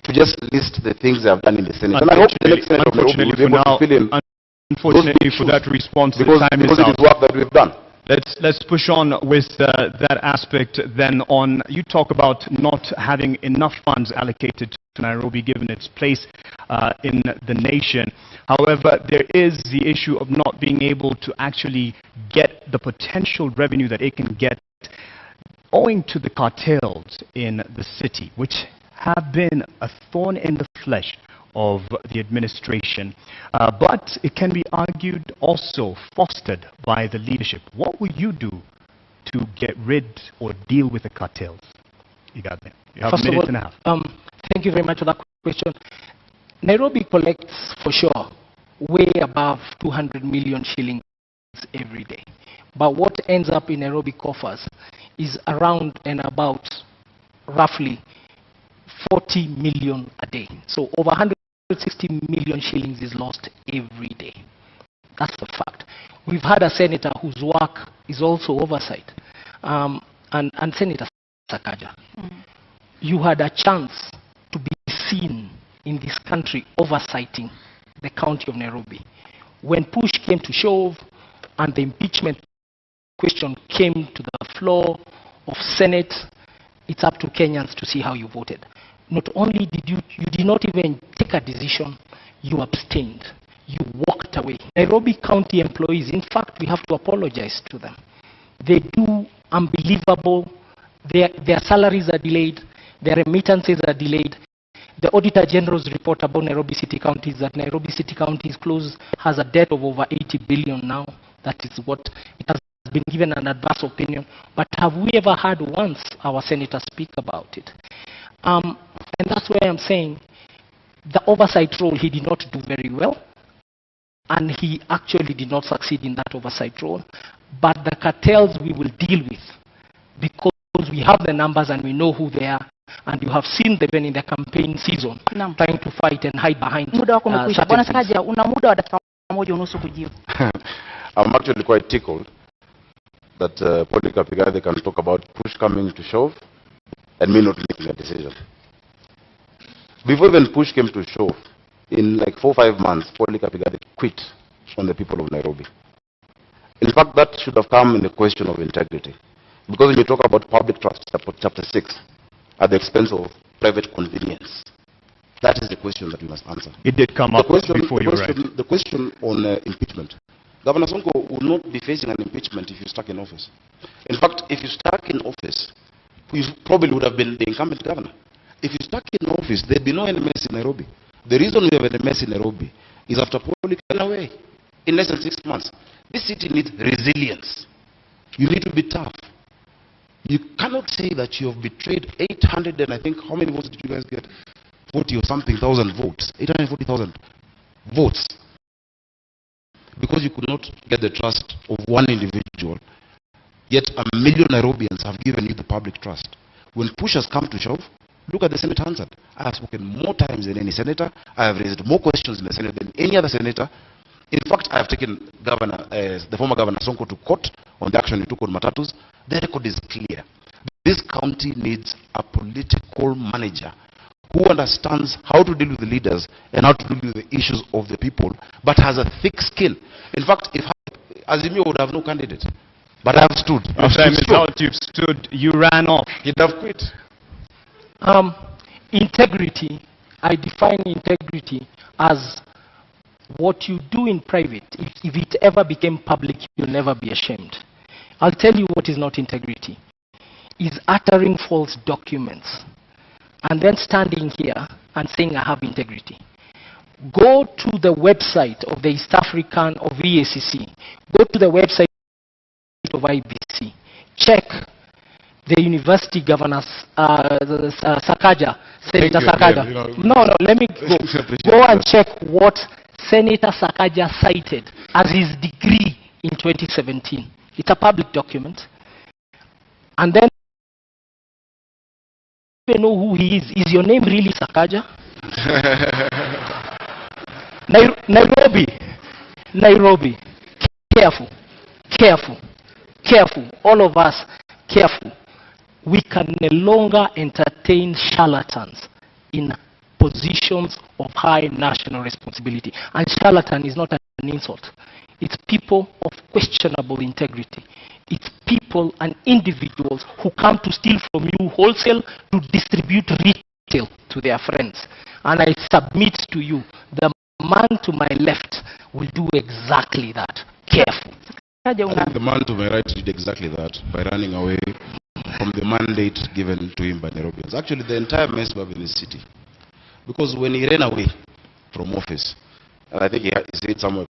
to just list the things I have done in the Senate, and I hope the next Senate of Nairobi will be able to fill in.
Unfortunately for that response,
because
time
it
is out.
is work that we've done.
Let's push on with that aspect then on. You talk about not having enough funds allocated to Nairobi given its place in the nation. However, there is the issue of not being able to actually get the potential revenue that it can get owing to the cartels in the city, which have been a thorn in the flesh of the administration, but it can be argued also fostered by the leadership. What will you do to get rid or deal with the cartels? Igathe, you have a minute and a half.
Thank you very much for that question. Nairobi collects for sure way above 200 million shillings every day. But what ends up in Nairobi coffers is around and about roughly 40 million a day. So over 160 million shillings is lost every day. That's the fact. We've had a senator whose work is also oversight, and Senator Sakaja. You had a chance to be seen in this country oversighting the county of Nairobi. When push came to shove and the impeachment question came to the floor of Senate, it's up to Kenyans to see how you voted. Not only did you did not even take a decision, you abstained. You walked away. Nairobi County employees, in fact, we have to apologize to them. They do unbelievable. Their salaries are delayed. Their remittances are delayed. The Auditor General's report about Nairobi City County is that Nairobi City County is close, has a debt of over 80 billion now. That is what it has been given an adverse opinion. But have we ever heard once our senator speak about it? And that's why I'm saying the oversight role he did not do very well, and he actually did not succeed in that oversight role. But the cartels we will deal with, because we have the numbers and we know who they are, and you have seen them in the campaign season trying to fight and hide behind
Bwana Sakaja, una muda wa dakika moja unusu kujibu.
I'm actually quite tickled that Polycarp Igathe can talk about push coming to shove and me not making a decision. Before even push came to shove, in like 4 or 5 months, Polycarp Igathe quit on the people of Nairobi. In fact, that should have come in the question of integrity. Because when you talk about public trust, chapter 6, at the expense of private convenience, that is the question that we must answer.
It did come up before you arrived.
The question on impeachment Governor Sonko will not be facing an impeachment if you're stuck in office. In fact, if you're stuck in office, you probably would have been the incumbent governor. If you're stuck in office, there'd be no NMS in Nairobi. The reason we have an NMS in Nairobi is after Polycarp ran away in less than 6 months. This city needs resilience. You need to be tough. You cannot say that you have betrayed 800 and I think, how many votes did you guys get? 40 or something thousand votes. 840,000 votes. Because you could not get the trust of one individual, yet 1 million Nairobians have given you the public trust. When push has come to shove, look at the Senate answered. I have spoken more times than any senator. I have raised more questions in the Senate than any other senator. In fact, I have taken the former Governor Sonko to court on the action he took on Matatus. The record is clear. This county needs a political manager who understands how to deal with the leaders and how to deal with the issues of the people, but has a thick skin. In fact, if Azimio would have no candidate, but I have stood.
Your time is out. You've stood. You ran off.
He'd have quit.
Integrity, I define integrity as what you do in private. If it ever became public, you'll never be ashamed. I'll tell you what is not integrity. Is uttering false documents and then standing here and saying I have integrity. Go to the website of the East African of EACC. Go to the website of IBC. Check the university governors, Sakaja, Senator Sakaja. No, let me go. Go and check what Senator Sakaja cited as his degree in 2017. It's a public document. And then you know who he is. Is your name really Sakaja? Nairobi. Careful. All of us, careful. We can no longer entertain charlatans in positions of high national responsibility. And charlatan is not an insult. It's people of questionable integrity. It's people and individuals who come to steal from you wholesale to distribute retail to their friends. And I submit to you, the man to my left will do exactly that. Careful.
I think the man to my right did exactly that by running away from the mandate given to him by Nairobians. Actually, the entire mess we have in this city. Because when he ran away from office, and I think he said somewhere,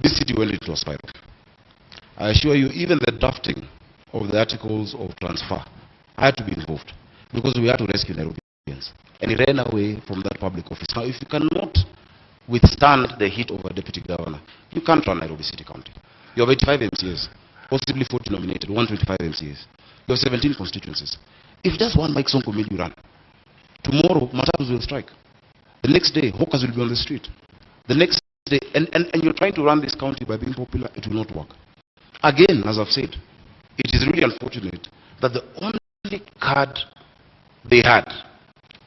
this city went into a spiral. I assure you, even the drafting of the articles of transfer, I had to be involved because we had to rescue Nairobians. And he ran away from that public office. Now, if you cannot withstand the heat of a deputy governor, you can't run Nairobi City County. You have 85 MCAs, possibly 40 nominated, 125 MCAs. You have 17 constituencies. If just one Mike Sonko made you run, tomorrow Matatus will strike. The next day, hawkers will be on the street. The next day, and you're trying to run this county by being popular, it will not work. Again, as I've said, it is really unfortunate that the only card they had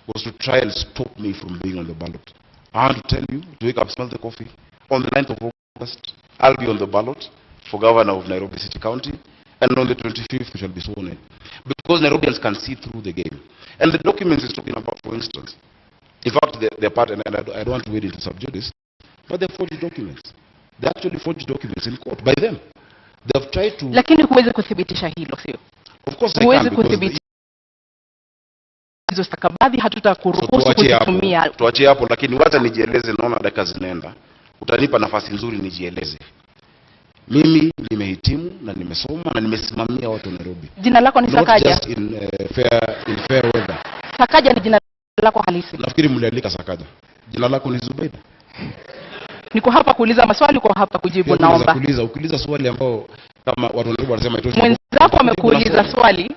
was to try and stop me from being on the ballot. I want to tell you, to wake up, smell the coffee. On the 9th of August, I'll be on the ballot for governor of Nairobi City County, and on the 25th, we shall be sworn in. Because Nairobians can see through the game. And the documents he's talking about, for instance, in fact, they're part, and I don't want to wade into subjudice, but they're forged documents. They actually forged documents in court by them. They've tried to...
Lakini huwezi kuthibitisha hilo, sio?
Of course I can, because...
Hizo stakabadhi hatutakuruhusu kuzitumia.
Tuachie hapo, lakini wacha nijieleze, naona dakika zinaenda. Utanipa nafasi nzuri nijieleze. Mimi nimehitimu na nimesoma na nimesimamia watu Nairobi.
Jina lako ni Sakaja?
Not just in fair weather.
Sakaja ni jina lako halisi?
Nafikiri mliandika Sakaja. Jina lako ni Zubeida.
Niko hapa kuuliza maswali, kwa hapa kujibu, naomba.
Ukiuliza swali ambao kama watu Nairobi wanasema itoshi.
Mwenzako amekuuliza swali.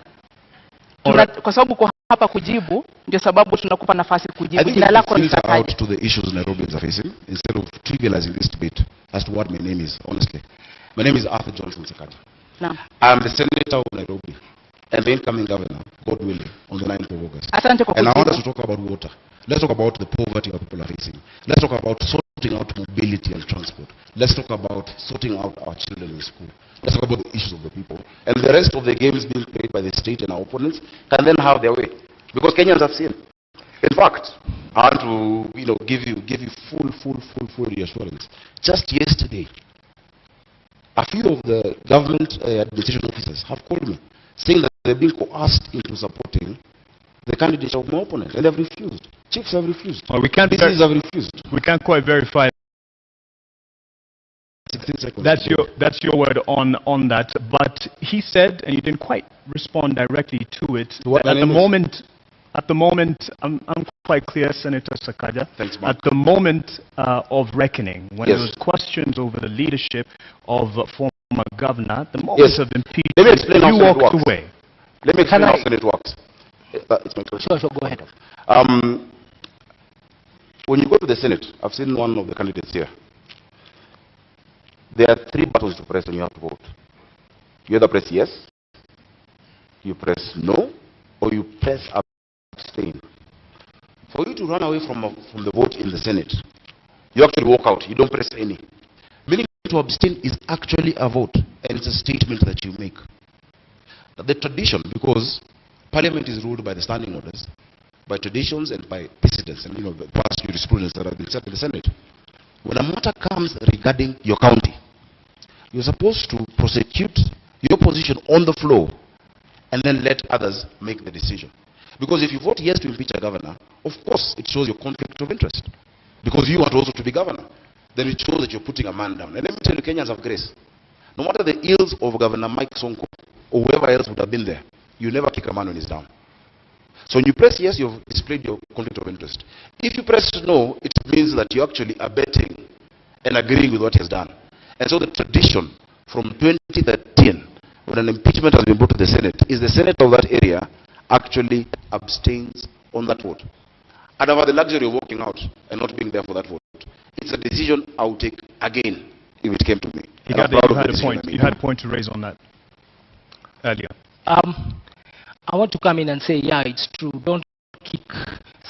Kwa sababu kwa hapa kujibu, ndio sababu tunakupa nafasi kujibu. Jina lako ni Sakaja.
Out to the issues Nairobians are facing instead of trivializing this debate as to what my name is, honestly. My name is Arthur Johnson Sakaja.
No.
I'm the senator of Nairobi and the incoming governor, God willing, on the 9th of August. And I want us to talk about water. Let's talk about the poverty our people are facing. Let's talk about sorting out mobility and transport. Let's talk about sorting out our children in school. Let's talk about the issues of the people. And the rest of the games being played by the state and our opponents can then have their way. Because Kenyans have seen. In fact, I want to, give you full reassurance. Just yesterday, a few of the government administration officers have called me, saying that they've been coerced into supporting the candidate of my opponent, and they've refused. Chiefs have refused.
Well, we can't
have refused.
We can't quite verify. That's your word on that. But he said, and you didn't quite respond directly to it. At the moment, I'm quite clear, Senator Sakaja.
Thanks, Mark.
At the moment of reckoning, when
Yes.
there was questions over the leadership of former governor, the moment
Yes.
of impeachment,
Let me explain how
you
Senate
walked
works.
away.
Let me explain how Senate works. It's my question.
Sure, go ahead.
When you go to the Senate, I've seen one of the candidates here. There are 3 buttons to press when you have to vote. You either press yes, you press no, or you press abstain. For you to run away from the vote in the Senate, you actually walk out. You don't press any. Meaning to abstain is actually a vote, and it's a statement that you make. The tradition, because Parliament is ruled by the standing orders, by traditions and by precedents, and the past jurisprudence that have been set in the Senate. When a matter comes regarding your county, you're supposed to prosecute your position on the floor and then let others make the decision. Because if you vote yes to impeach a governor, of course it shows your conflict of interest. Because you want also to be governor. Then it shows that you're putting a man down. And let me tell you, Kenyans have grace. No matter the ills of Governor Mike Sonko or whoever else would have been there, you never kick a man when he's down. So when you press yes, you've displayed your conflict of interest. If you press no, it means that you're actually abetting and agreeing with what he has done. And so the tradition from 2013, when an impeachment has been brought to the Senate, is the Senate of that area actually abstains on that vote. I'd have had the luxury of walking out and not being there for that vote. It's a decision I would take again if it came to me.
You had a point to raise on that earlier.
I want to come in and say, yeah, it's true. Don't kick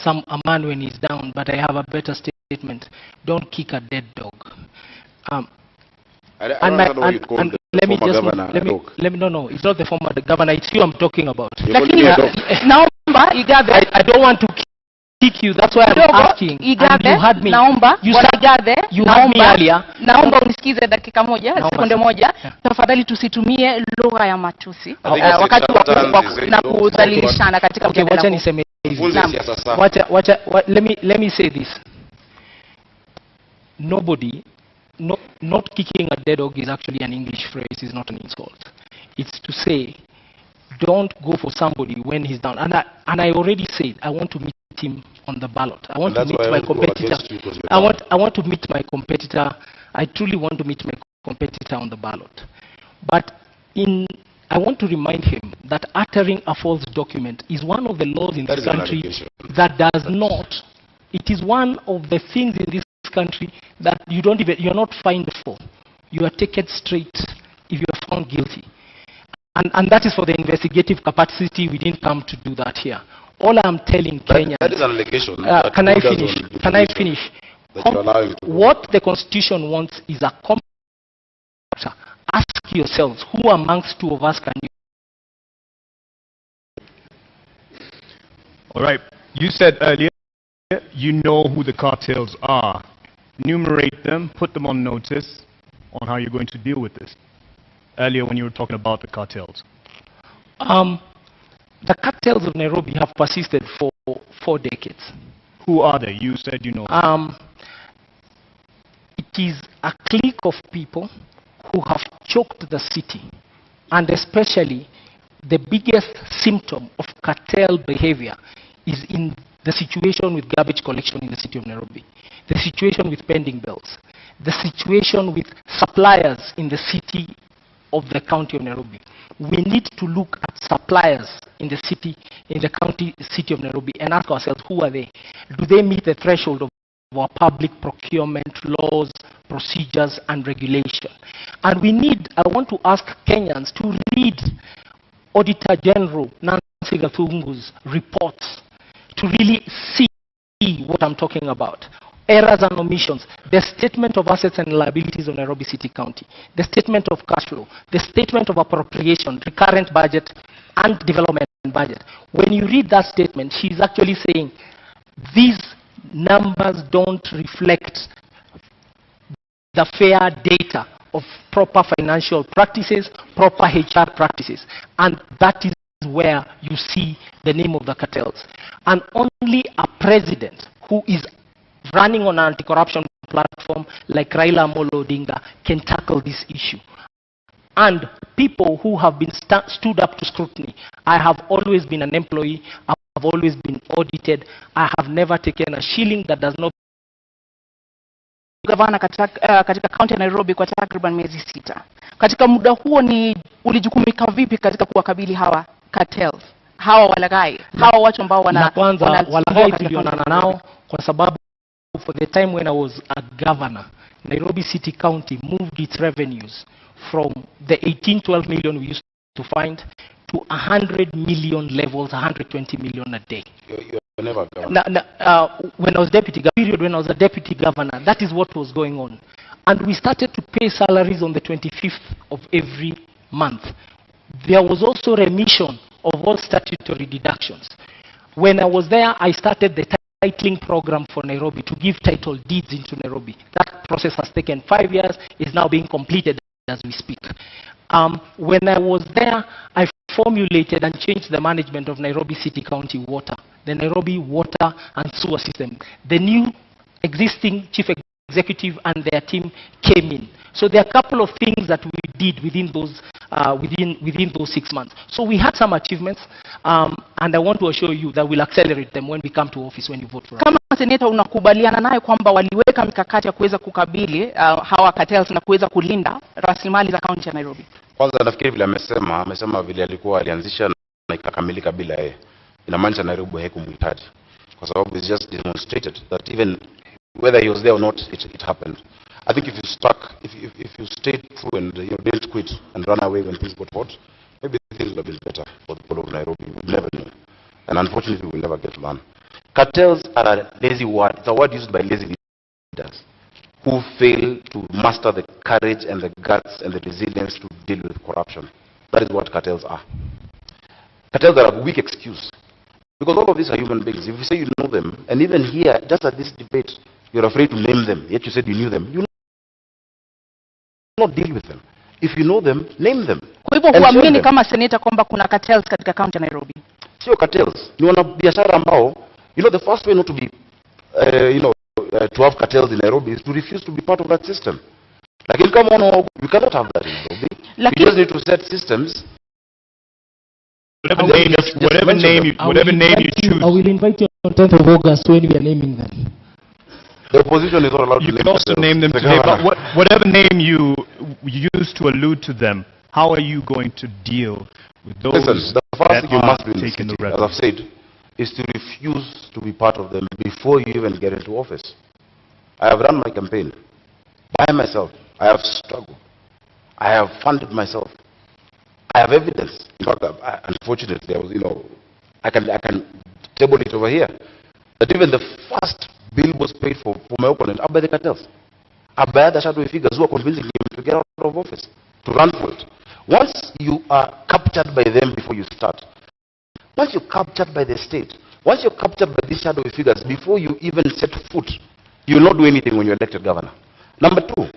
a man when he's down, but I have a better statement. Don't kick a dead dog. Let me no, it's not the former governor, it's you I'm talking about.
Naomba Igathe,
I don't want to kick you, that's why I'm asking.
Igathe,
you had me.
Naomba,
you
Igathe,
you had me earlier.
Naomba unisikize dakika moja, sekunde moja. Tafadhali tusitumie lugha ya matusi wakati wa kudhalilishana katika mjadala.
Wacha niseme hivi. Let me say this. Nobody, not kicking a dead dog is actually an English phrase, it's not an insult. It's to say, don't go for somebody when he's down. And I already said, I want to meet him on the ballot. I want to meet my competitor. I want to meet my competitor. I truly want to meet my competitor on the ballot. But I want to remind him that uttering a false document is one of the laws in this country that does not. It is one of the things in this country that you're not fined for. You are taken straight if you are found guilty. And that is for the investigative capacity. We didn't come to do that here. All I'm telling Kenyans...
That is an allegation.
Can I finish? What the Constitution wants is a common structure. Ask yourselves, who amongst two of us can you...
All right. You said earlier, you know who the cartels are. Enumerate them, put them on notice on how you're going to deal with this. Earlier when you were talking about the cartels.
The cartels of Nairobi have persisted for 4 decades.
Who are they? You said you know.
It is a clique of people who have choked the city, and especially the biggest symptom of cartel behavior is in the situation with garbage collection in the city of Nairobi, the situation with pending bills, the situation with suppliers in the city of the county of Nairobi. We need to look at suppliers in the city, in the county city of Nairobi, and ask ourselves, who are they? Do they meet the threshold of our public procurement laws, procedures, and regulation? And I want to ask Kenyans to read Auditor General Nancy Gathungu's reports to really see what I'm talking about. Errors and omissions, the statement of assets and liabilities of Nairobi City County, the statement of cash flow, the statement of appropriation, recurrent budget, and development budget. When you read that statement, she's actually saying these numbers don't reflect the fair data of proper financial practices, proper HR practices. And that is where you see the name of the cartels. And only a president who is running on an anti-corruption platform like Raila Amolo Odinga can tackle this issue. And people who have been stood up to scrutiny. I have always been an employee. I've always been audited. I have never taken a shilling that does not.
Gavana katika kaunti ya Nairobi kwa takriban miezi 6. Katika muda huo ulijukumika vipi katika kuwakabili hawa cartels, hawa walaghai, hawa watu ambao wana
kwanza walaghai tulionana nao kwa sababu for the time when I was a governor, Nairobi City County moved its revenues from the 18-12 million we used to find to 100 million levels, 120 million a day.
You're never governor.
When I was when I was a deputy governor, that is what was going on. And we started to pay salaries on the 25th of every month. There was also remission of all statutory deductions. When I was there, I started the titling program for Nairobi to give title deeds into Nairobi. That process has taken 5 years, is now being completed as we speak. When I was there, I formulated and changed the management of Nairobi City County Water, the Nairobi Water and Sewer System. The new existing chief executive and their team came in. So there are a couple of things that we did within those within those 6 months. So we had some achievements, and I want to assure you that we'll accelerate them when we come to office, when you vote for us.
Kama seneta unakubaliana naye kwamba waliweka mikakati ya kuweza kukabili hawa cartels na kuweza kulinda rasilimali za kaunti ya Nairobi?
Kwanza nafikiri vile amesema vile alikuwa alianzisha na ikakamilika bila yeye. Inamaanisha Nairobi haikumhitaji. Kwa sababu it's just demonstrated that even whether he was there or not, it happened. I think if you stayed true and didn't quit and run away when things got hot, maybe things would have been better for the people of Nairobi. We never knew. And unfortunately, we will never get to learn. Cartels are a lazy word. It's a word used by lazy leaders who fail to master the courage and the guts and the resilience to deal with corruption. That is what cartels are. Cartels are a weak excuse. Because all of these are human beings. If you say you know them, and even here, just at this debate, you're afraid to name them, yet you said you knew them. You not deal with them. If you know them, name them.
Kwa hivyo huamini kama seneta kwamba kuna cartels katika county ya Nairobi?
Sio cartels. Ni wanabiashara ambao, the first way not to be, to have cartels in Nairobi is to refuse to be part of that system. Lakini kama we cannot have that in Nairobi. We just need to set systems.
Whatever name you choose.
I will invite you on 10th of August when we are naming them.
The opposition is not allowed to name them.
You can also name them today, but whatever name you use to allude to them, how are you going to deal with those?
Listen, the first thing you must do in this city, as I've said, is to refuse to be part of them before you even get into office. I have run my campaign by myself. I have struggled. I have funded myself. I have evidence. In fact, unfortunately, I can table it over here. That even the first bill was paid for my opponent up by the cartels. Up by the shadowy figures who are convincing him to get out of office, to run for it. Once you are captured by them before you start, once you're captured by the state, once you're captured by these shadowy figures before you even set foot, you will not do anything when you're elected governor. Number two,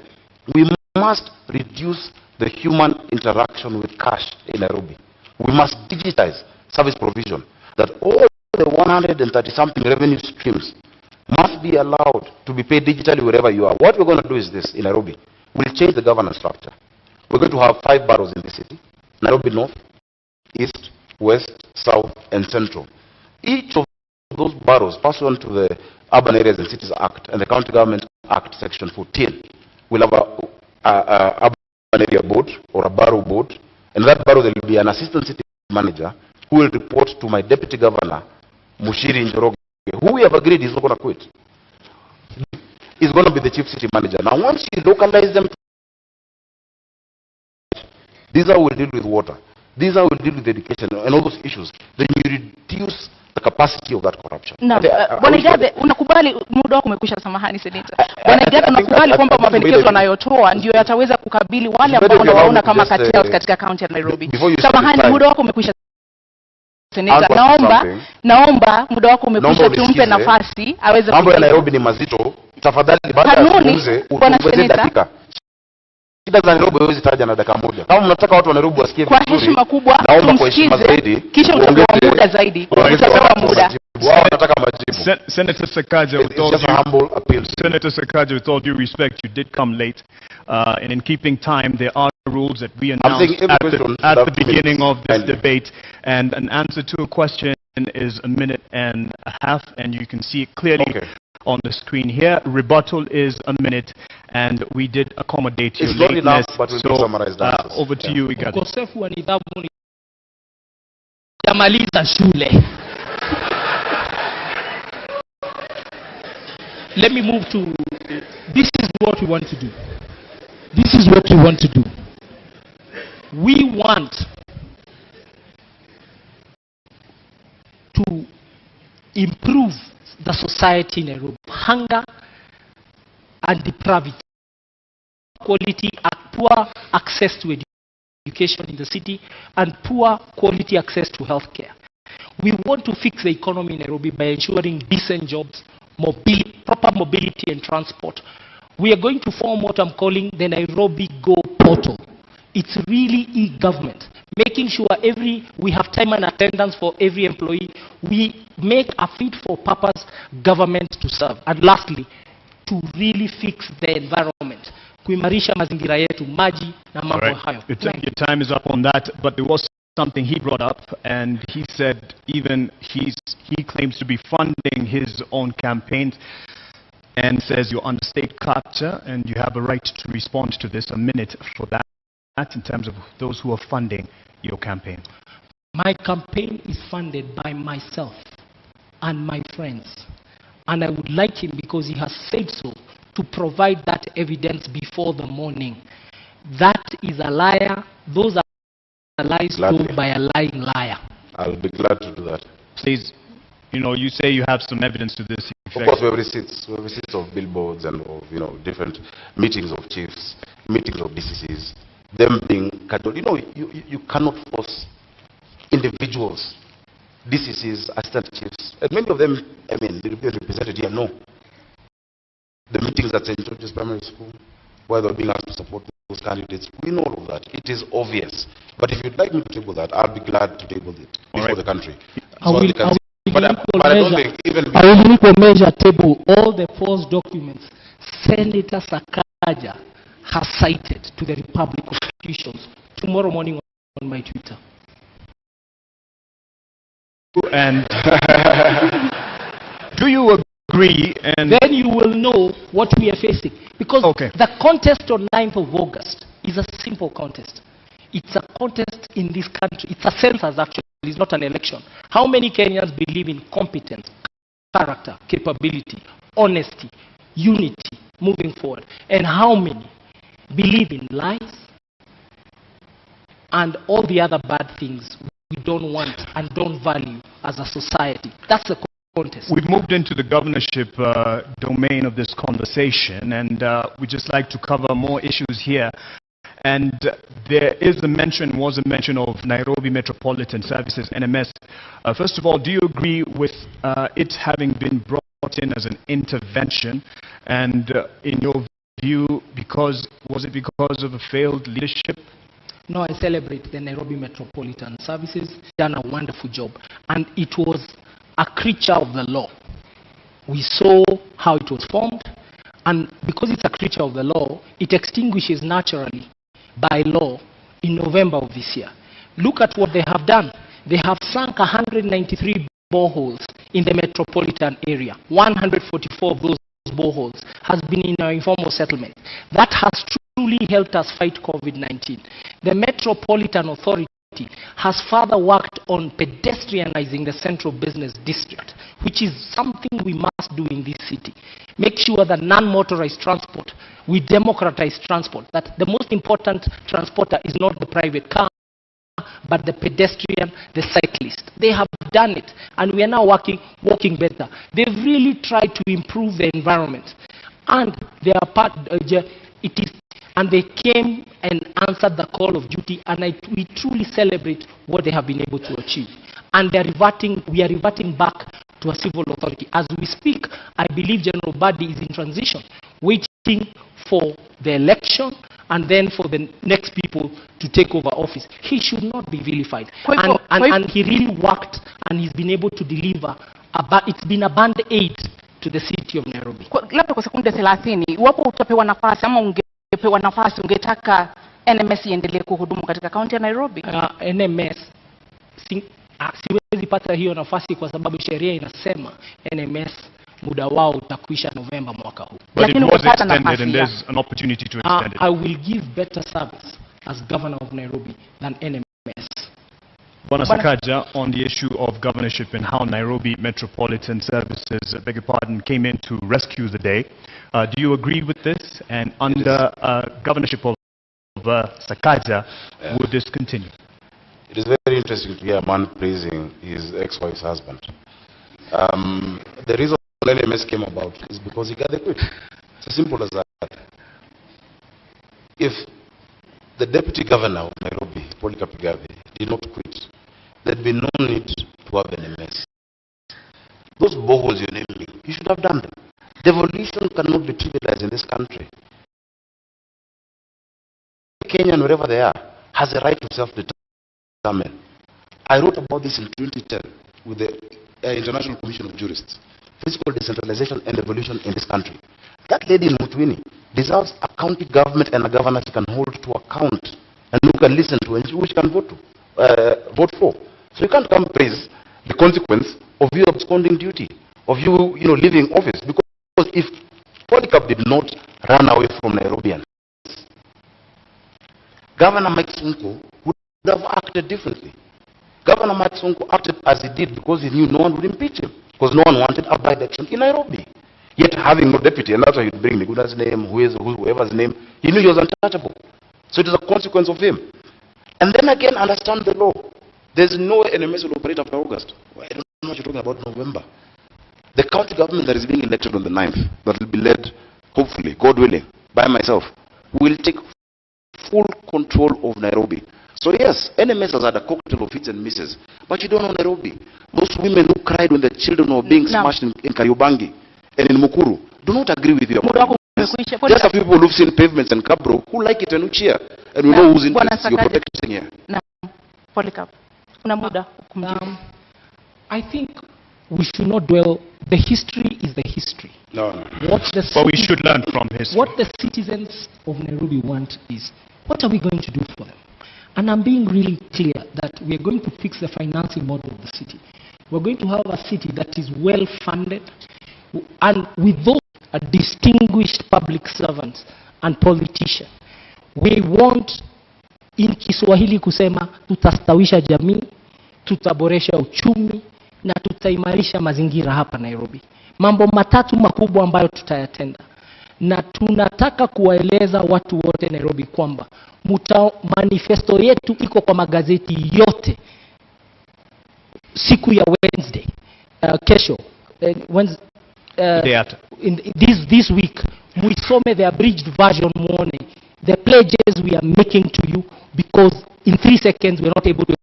we must reduce the human interaction with cash in Nairobi. We must digitize service provision, that all the 130-something revenue streams must be allowed to be paid digitally wherever you are. What we're going to do is this in Nairobi. We'll change the governance structure. We're going to have 5 boroughs in the city: Nairobi North, East, West, South, and Central. Each of those boroughs, pursuant to the Urban Areas and Cities Act and the County Government Act, Section 14, will have a urban area board or a borough board. And that borough, there will be an assistant city manager who will report to my deputy governor, Mushiri Njoroge, who we have agreed is not going to quit. Is going to be the chief city manager. Now, once you localize them, these are will deal with water. These are will deal with education and all those issues. Then you reduce the capacity of that corruption.
Na Bwana Igathe, unakubali muda wako umekwisha, samahani seneta. Bwana Igathe, unakubali kwamba mapendekezo anayotoa ndio yataweza kukabili wale ambao wanaona kama cartels katika county ya Nairobi? Samahani, muda wako umekwisha. Seneta, naomba muda wako umekwisha, tumpe nafasi aweze.
Mambo ya Nairobi ni mazito. Tafadhali baada ya kuzungumze utuongeze dakika. Shida za Nairobi huwezi taja na dakika moja. Kama mnataka watu wa Nairobi wasikie vizuri,
kwa heshima kubwa
tumsikize,
kisha utapewa muda zaidi. Utapewa muda.
Senator Sakaja, with all due respect, you did come late, and in keeping time, there are rules that we announced at the beginning of this debate, and an answer to a question is 1.5 minutes, and you can see it clearly on the screen here. Rebuttal is 1 minute, and we did accommodate your lateness.
But we'll summarize that.
Over to you, Igathe.
Ukosefu wa nidhamu ni jamaliza shule. Let me move to, this is what we want to do. This is what we want to do. We want to improve the society in Nairobi. Hunger and depravity, quality, poor access to education in the city, and poor quality access to healthcare. We want to fix the economy in Nairobi by ensuring decent jobs, proper mobility and transport. We are going to form what I'm calling the Nairobi Go portal. It's really e-government, making sure we have time and attendance for every employee. We make a fit-for-purpose government to serve. And lastly, to really fix the environment. Kuimarisha mazingira yetu, maji na mambo hayo.
Your time is up on that, but there was something he brought up, and he said even he claims to be funding his own campaigns, and says you're under state capture, and you have a right to respond to this. 1 minute for that, in terms of those who are funding your campaign.
My campaign is funded by myself and my friends, and I would like him, because he has said so, to provide that evidence before the morning. That is a liar. Those are lies told by a lying liar.
I'll be glad to do that.
Please, you say you have some evidence to this effect.
Of course, we have receipts of billboards and of, different meetings of chiefs, meetings of DCCs, them being controlled. You cannot force individuals, DCCs, assistant chiefs, and many of them, they represented here, no. The meetings at St. George's Primary School, where they're being asked to support those candidates, we know all of that. It is obvious. But if you'd like me to table that, I'll be glad to table it before the country.
I will equal measure table all the false documents Senator Sakaja has cited to the Republic of institutions tomorrow morning on my Twitter.
And do you agree? And
then you will know what we are facing. Because the contest on 9th of August is a simple contest. It's a contest in this country. It's a census, actually. It's not an election. How many Kenyans believe in competence, character, capability, honesty, unity, moving forward? And how many believe in lies and all the other bad things we don't want and don't value as a society? That's the contest.
We've moved into the governorship domain of this conversation, and we'd just like to cover more issues here. And there is was a mention of Nairobi Metropolitan Services, NMS. First of all, do you agree with it having been brought in as an intervention? And in your view, was it because of a failed leadership?
No, I celebrate the Nairobi Metropolitan Services. Done a wonderful job. And it was a creature of the law. We saw how it was formed. And because it's a creature of the law, it extinguishes naturally by law in November of this year. Look at what they have done. They have sunk 193 boreholes in the metropolitan area. 144 of those boreholes has been in our informal settlement. That has truly helped us fight COVID-19. The Metropolitan Authority has further worked on pedestrianizing the central business district, which is something we must do in this city. Make sure that non-motorized transport, we democratize transport, that the most important transporter is not the private car, but the pedestrian, the cyclist. They have done it, and we are now walking better. They've really tried to improve the environment, and they are And they came and answered the call of duty, and we truly celebrate what they have been able to achieve. And we are reverting back to a civil authority. As we speak, I believe General Badi is in transition, waiting for the election and then for the next people to take over office. He should not be vilified. And he really worked, and he's been able to deliver. It's been a band aid to the city of Nairobi.
Labda kwa sekunde 30, iwapo utapewa nafasi ama ungepewa nafasi, ungetaka NMS iendelee kuhudumu katika kaunti ya Nairobi?
NMS siwezi pata hiyo nafasi kwa sababu sheria inasema NMS muda wao utakwisha Novemba mwaka huu.
But it was extended and there's an opportunity to extend it.
I will give better service as governor of Nairobi than NMS.
Bwana Sakaja, on the issue of governorship and how Nairobi Metropolitan Services, beg your pardon, came in to rescue the day. Do you agree with this? And under governorship of Sakaja, would this continue?
It is very interesting to hear a man praising his ex-wife's husband. The reason LMS came about is because he got the quit. It's as simple as that. If the deputy governor of Nairobi, Polycarp Igathe, did not quit, there'd be no need to have an MS. Those boreholes you're naming, you should have done them. Devolution cannot be trivialized in this country. Kenyan, wherever they are, has a right to self-determine. I wrote about this in 2010 with the International Commission of Jurists. Physical decentralization and devolution in this country. That lady in Mutwini deserves a county government and a governor she can hold to account and who can listen to and who she can vote for. So you can't come praise the consequence of you absconding duty, of you leaving office. Because if Polycarp did not run away from Nairobians, Governor Mike Sonko would have acted differently. Governor Mike Sonko acted as he did because he knew no one would impeach him, because no one wanted a by-election in Nairobi. Yet having no deputy, and that's why he'd bring Miguda's name, whoever's name, he knew he was untouchable. So it is a consequence of him. And then again, understand the law. There's no NMS will operate after August. Well, I don't know what you're talking about November. The county government that is being elected on the 9th, that will be led, hopefully, God willing, by myself, will take full control of Nairobi. So yes, NMS has had a cocktail of hits and misses, but you don't know Nairobi. Those women who cried when the children were being smashed in Kariobangi and in Mukuru do not agree with you. Just a few people who've seen pavements and Kabro who like it and who cheer, and we know who's interests you're protecting here.
Polycarp,
I think we should not dwell. The history is the history.
No.
But we should learn from history.
What the citizens of Nairobi want is, what are we going to do for them? And I'm being really clear that we are going to fix the financing model of the city. We're going to have a city that is well funded, and with those distinguished public servants and politicians. We want, in Kiswahili kusema, tutastawisha jamii, tutaboresha uchumi, na tutaimarisha mazingira hapa Nairobi. Mambo matatu makubwa ambayo tutayatenda. Na tunataka kuwaeleza watu wote Nairobi kwamba manifesto yetu iko kwa magazeti yote siku ya Wednesday, kesho, this week, muisome the abridged version muone the pledges we are making to you, because in 3 seconds we're not able to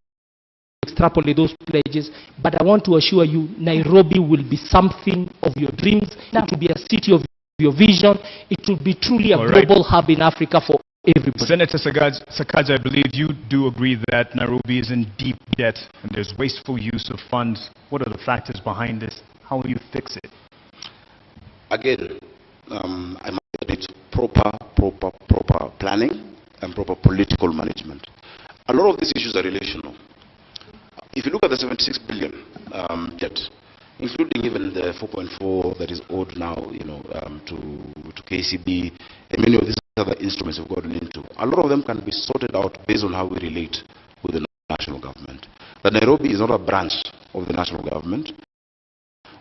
extrapolate those pledges, but I want to assure you Nairobi will be something of your dreams. It will be a city of your vision. It will be truly a global hub in Africa for everybody.
Senator Sakaja, I believe you do agree that Nairobi is in deep debt and there's wasteful use of funds. What are the factors behind this? How will you fix it? Again,
I must need proper planning and proper political management. A lot of these issues are relational. If you look at the 76 billion debt, including even the 4.4 that is owed now, to KCB, and many of these other instruments we've gotten into, a lot of them can be sorted out based on how we relate with the national government. That Nairobi is not a branch of the national government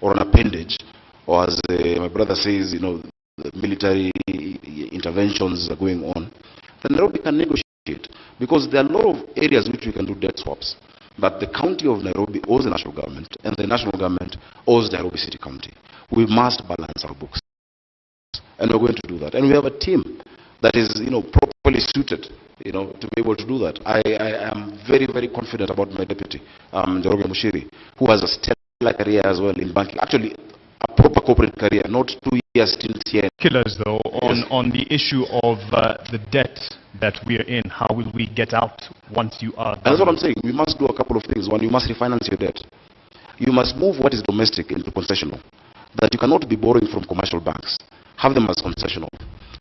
or an appendage, or as my brother says, the military interventions are going on. That Nairobi can negotiate, because there are a lot of areas which we can do debt swaps. But the county of Nairobi owes the national government, and the national government owes the Nairobi City County. We must balance our books, and we're going to do that. And we have a team that is, properly suited, to be able to do that. I am very, very confident about my deputy, Njoroge Mushiri, who has a stellar career as well in banking. Actually, a proper corporate career, not 2 years stints here.
Killers, though,
Yes.
on the issue of the debt that we are in. How will we get out once you are?
And that's what I'm saying. We must do a couple of things. One, you must refinance your debt. You must move what is domestic into concessional. That you cannot be borrowing from commercial banks. Have them as concessional.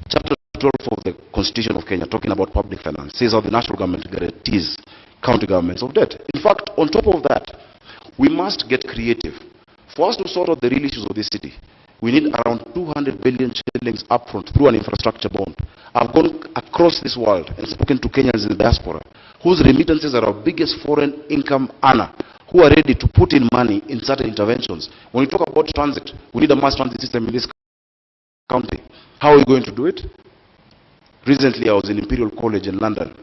Chapter 12 of the Constitution of Kenya, talking about public finance, says how the national government guarantees county governments of debt. In fact, on top of that, we must get creative. For us to sort out the real issues of this city, we need around 200 billion shillings upfront through an infrastructure bond. I've gone across this world and spoken to Kenyans in the diaspora, whose remittances are our biggest foreign income earner, who are ready to put in money in certain interventions. When we talk about transit, we need a mass transit system in this county. How are we going to do it? Recently, I was in Imperial College in London,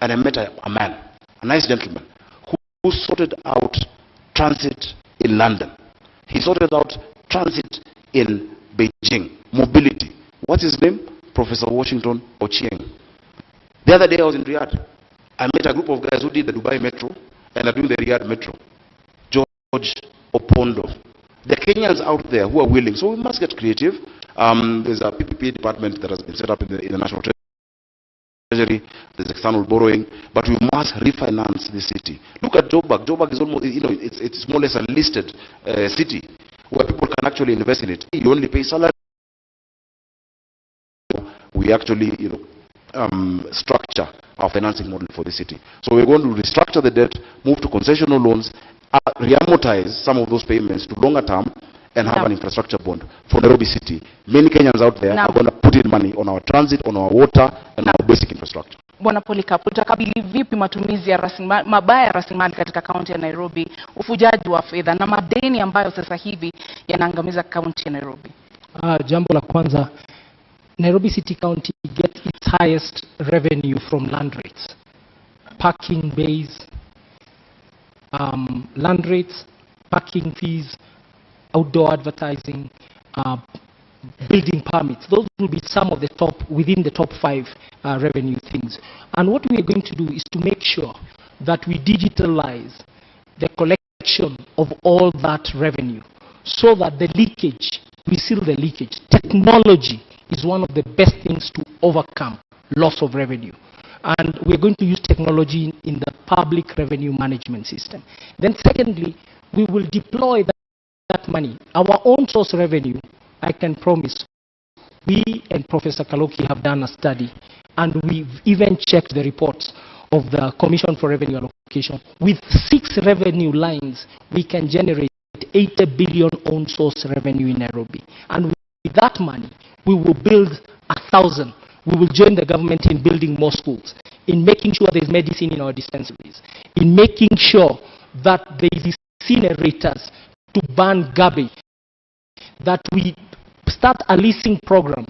and I met a man, a nice gentleman, who sorted out transit in London. He sorted out transit in Beijing, mobility. What's his name? Professor Washington Ochieng. The other day I was in Riyadh. I met a group of guys who did the Dubai Metro and are doing the Riyadh Metro. George Opondo. The Kenyans out there who are willing. So we must get creative. There's a PPP department that has been set up in the National Treasury. There's external borrowing, but we must refinance the city. Look at Joburg. Joburg is almost, it's more or less a listed city where people can actually invest in it. You only pay salary. We actually, structure our financing model for the city. So we're going to restructure the debt, move to concessional loans, re-amortize some of those payments to longer term, and have an infrastructure bond for Nairobi City. Many Kenyans out there are going to put in money on our transit, on our water, and our basic infrastructure.
Bwana Polycarp, utakabili vipi matumizi ya mabaya ya rasilimali katika kaunti ya Nairobi, ufujaji wa fedha na madeni ambayo sasa hivi yanaangamiza kaunti ya Nairobi?
Jambo la kwanza, Nairobi City County gets its highest revenue from land rates, parking bays, land rates, parking fees, outdoor advertising, building permits. Those will be some of the within the top 5 revenue things. And what we are going to do is to make sure that we digitalize the collection of all that revenue so that the leakage, we seal the leakage. Technology is one of the best things to overcome loss of revenue. And we're going to use technology in the public revenue management system. Then secondly, we will deploy that money. Our own source revenue, I can promise, we and Professor Kaloki have done a study, and we've even checked the reports of the Commission for Revenue Allocation. With 6 revenue lines, we can generate 80 billion own source revenue in Nairobi. And with that money, we will build 1,000. We will join the government in building more schools, in making sure there's medicine in our dispensaries, in making sure that there is incinerators to burn garbage, that we start a leasing program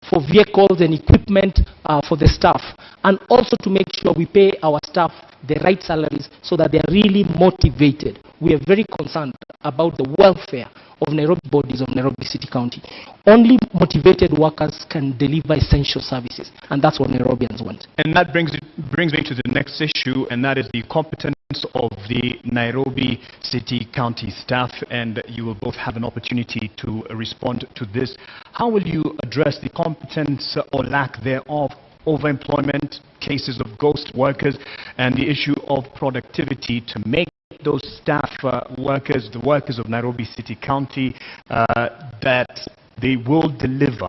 for vehicles and equipment for the staff, and also to make sure we pay our staff the right salaries so that they are really motivated. We are very concerned about the welfare of Nairobi bodies of Nairobi City County. Only motivated workers can deliver essential services, and that's what Nairobians want.
And that brings me to the next issue, and that is the competence of the Nairobi City County staff, and you will both have an opportunity to respond to this. How will you address the competence or lack thereof, overemployment, cases of ghost workers, and the issue of productivity to make those staff workers, the workers of Nairobi City County, that they will deliver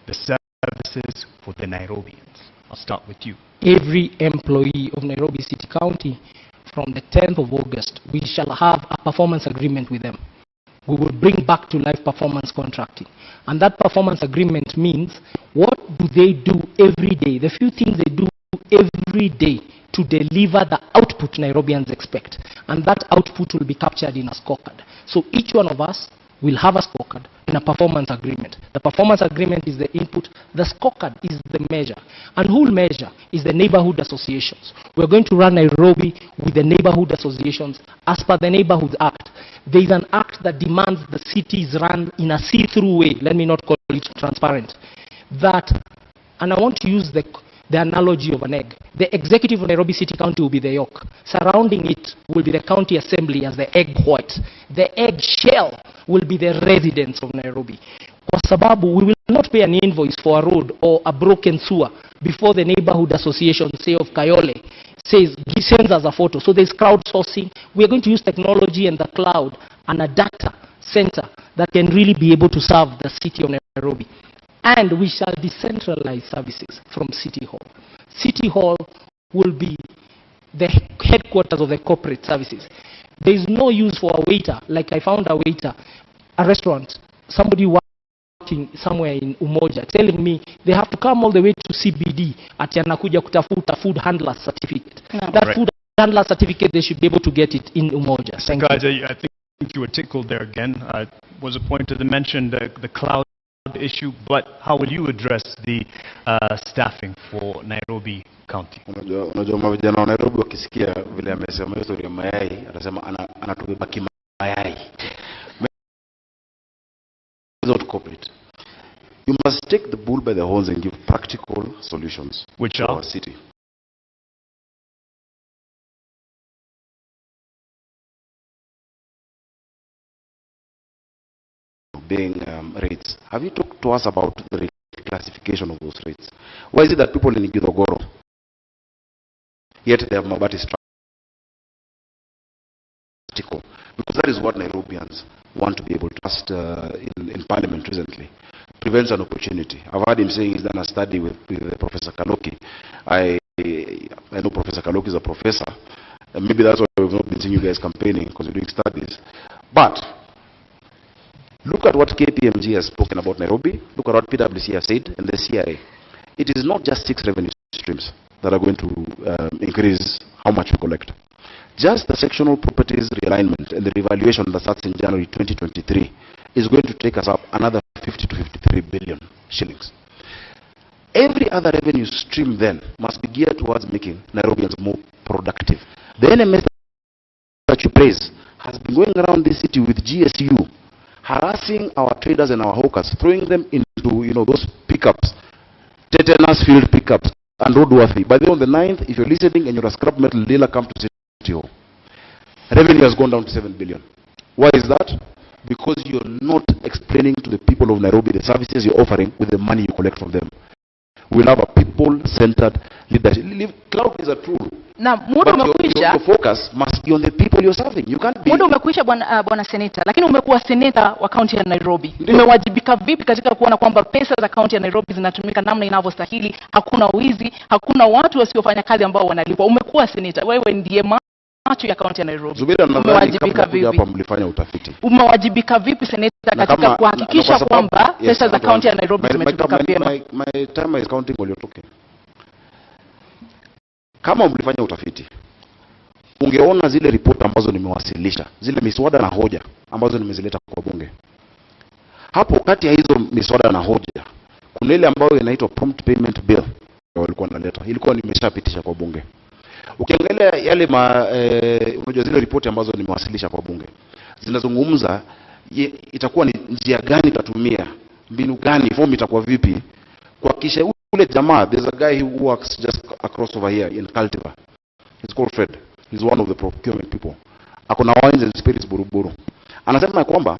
the services for the Nairobians? I'll start with you.
Every employee of Nairobi City County, from the 10th of August, we shall have a performance agreement with them. We will bring back to life performance contracting. And that performance agreement means what do they do every day, the few things they do every day to deliver the output Nairobians expect. And that output will be captured in a scorecard. So each one of us will have a scorecard and a performance agreement. The performance agreement is the input, the scorecard is the measure. And who will measure is the neighborhood associations. We're going to run Nairobi with the neighborhood associations as per the Neighborhood Act. There is an act that demands the cities run in a see-through way, let me not call it transparent, that And I want to use the analogy of an egg. The executive of Nairobi City County will be the yolk. Surrounding it will be the county assembly as the egg white. The egg shell will be the residents of Nairobi. Kwa sababu, we will not pay an invoice for a road or a broken sewer before the neighborhood association, say of Kayole, sends us a photo. So there's crowdsourcing. We are going to use technology and the cloud and a data center that can really be able to serve the city of Nairobi. And we shall decentralize services from City Hall. City Hall will be the headquarters of the corporate services. There is no use for a waiter, like I found a waiter, a restaurant, somebody working somewhere in Umoja, telling me they have to come all the way to CBD at Yanakuja kutafuta food handler certificate. That food handler certificate, they should be able to get it in Umoja.
Sakaja, I think you were tickled there again. Was a point to mention the cloud issue, but how will you address the staffing for Nairobi County?
Unajua mavijana wa Nairobi wakisikia vile amesema hiyo story ya mayai, atasema anatubeba kimayai. Not corporate. You must take the bull by the horns and give practical solutions
which
to
are
our city. Being rates. Have you talked to us about the classification of those rates? Why is it that people in Githogoro, yet they have Mabati structure? Because that is what Nairobians want to be able to ask in Parliament recently. Prevents an opportunity. I've heard him saying he's done a study with Professor Kaloki. I know Professor Kaloki is a professor. And maybe that's why we've not been seeing you guys campaigning, because you're doing studies. But look at what KPMG has spoken about Nairobi. Look at what PwC has said and the CIA. It is not just 6 revenue streams that are going to increase how much we collect. Just the sectional properties realignment and the revaluation that starts in January 2023 is going to take us up another 50 to 53 billion shillings. Every other revenue stream then must be geared towards making Nairobians more productive. The NMS that you praise has been going around the city with GSU, harassing our traders and our hawkers, throwing them into those pickups, tetanus field pickups, and roadworthy. By the way, on the 9th, if you're listening and you're a scrap metal dealer, come to City Hall. Revenue has gone down to 7 billion. Why is that? Because you're not explaining to the people of Nairobi the services you're offering with the money you collect from them. We'll have a people-centered leadership. Cloud is a tool.
Na muda umekwisha.
Your focus must be on the people you're serving. You can't be.
Muda umekwisha bwana seneta, lakini umekuwa seneta wa kaunti ya Nairobi. Umewajibika vipi katika kuona kwamba pesa za kaunti ya Nairobi zinatumika namna inavyostahili, hakuna wizi, hakuna watu wasiofanya kazi ambao wanalipwa? Umekuwa seneta, wewe ndiye macho ya kaunti ya Nairobi. Umewajibika vipi?
Hapa mlifanya utafiti.
Umewajibika vipi seneta katika kuhakikisha kwamba pesa za kaunti ya Nairobi zimetumika vyema?
My time is counting while you're talking. Kama mlifanya utafiti, ungeona zile ripoti ambazo nimewasilisha, zile miswada na hoja ambazo nimezileta kwa bunge. Hapo kati ya hizo miswada na hoja, kuna ile ambayo inaitwa prompt payment bill walikuwa wanaleta. Ilikuwa nimeshapitisha kwa bunge. Ukiangalia yale unajua zile ripoti ambazo nimewasilisha kwa bunge, zinazungumza itakuwa ni njia gani tatumia, mbinu gani, form itakuwa vipi kwa kisha ule jamaa. There's a guy who works just across over here in Cultivar. He's called Fred. He's one of the procurement people. Akona wines and spirits Buruburu. Anasema kwamba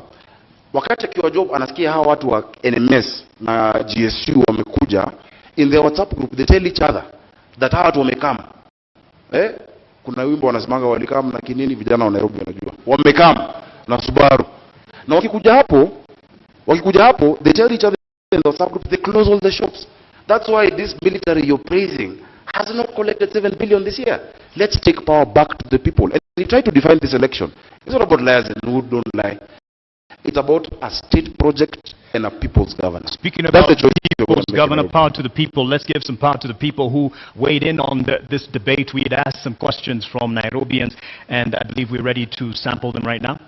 wakati akiwa job anasikia hawa watu wa NMS na GSU wamekuja, in their WhatsApp group they tell each other that hawa watu wamekam. Kuna wimbo wanasemanga walikam na kinini, vijana wa Nairobi wanajua. Wamekam na Subaru. Na wakikuja hapo they tell each other in the WhatsApp group, they close all the shops. That's why this military you're praising has not collected 7 billion this year. Let's take power back to the people. And we try to define this election. It's not about liars and who don't lie. It's about a state project and a people's governance.
Speaking about people's governor, power to the people, let's give some power to the people who weighed in on this debate. We had asked some questions from Nairobians, and I believe we're ready to sample them right now.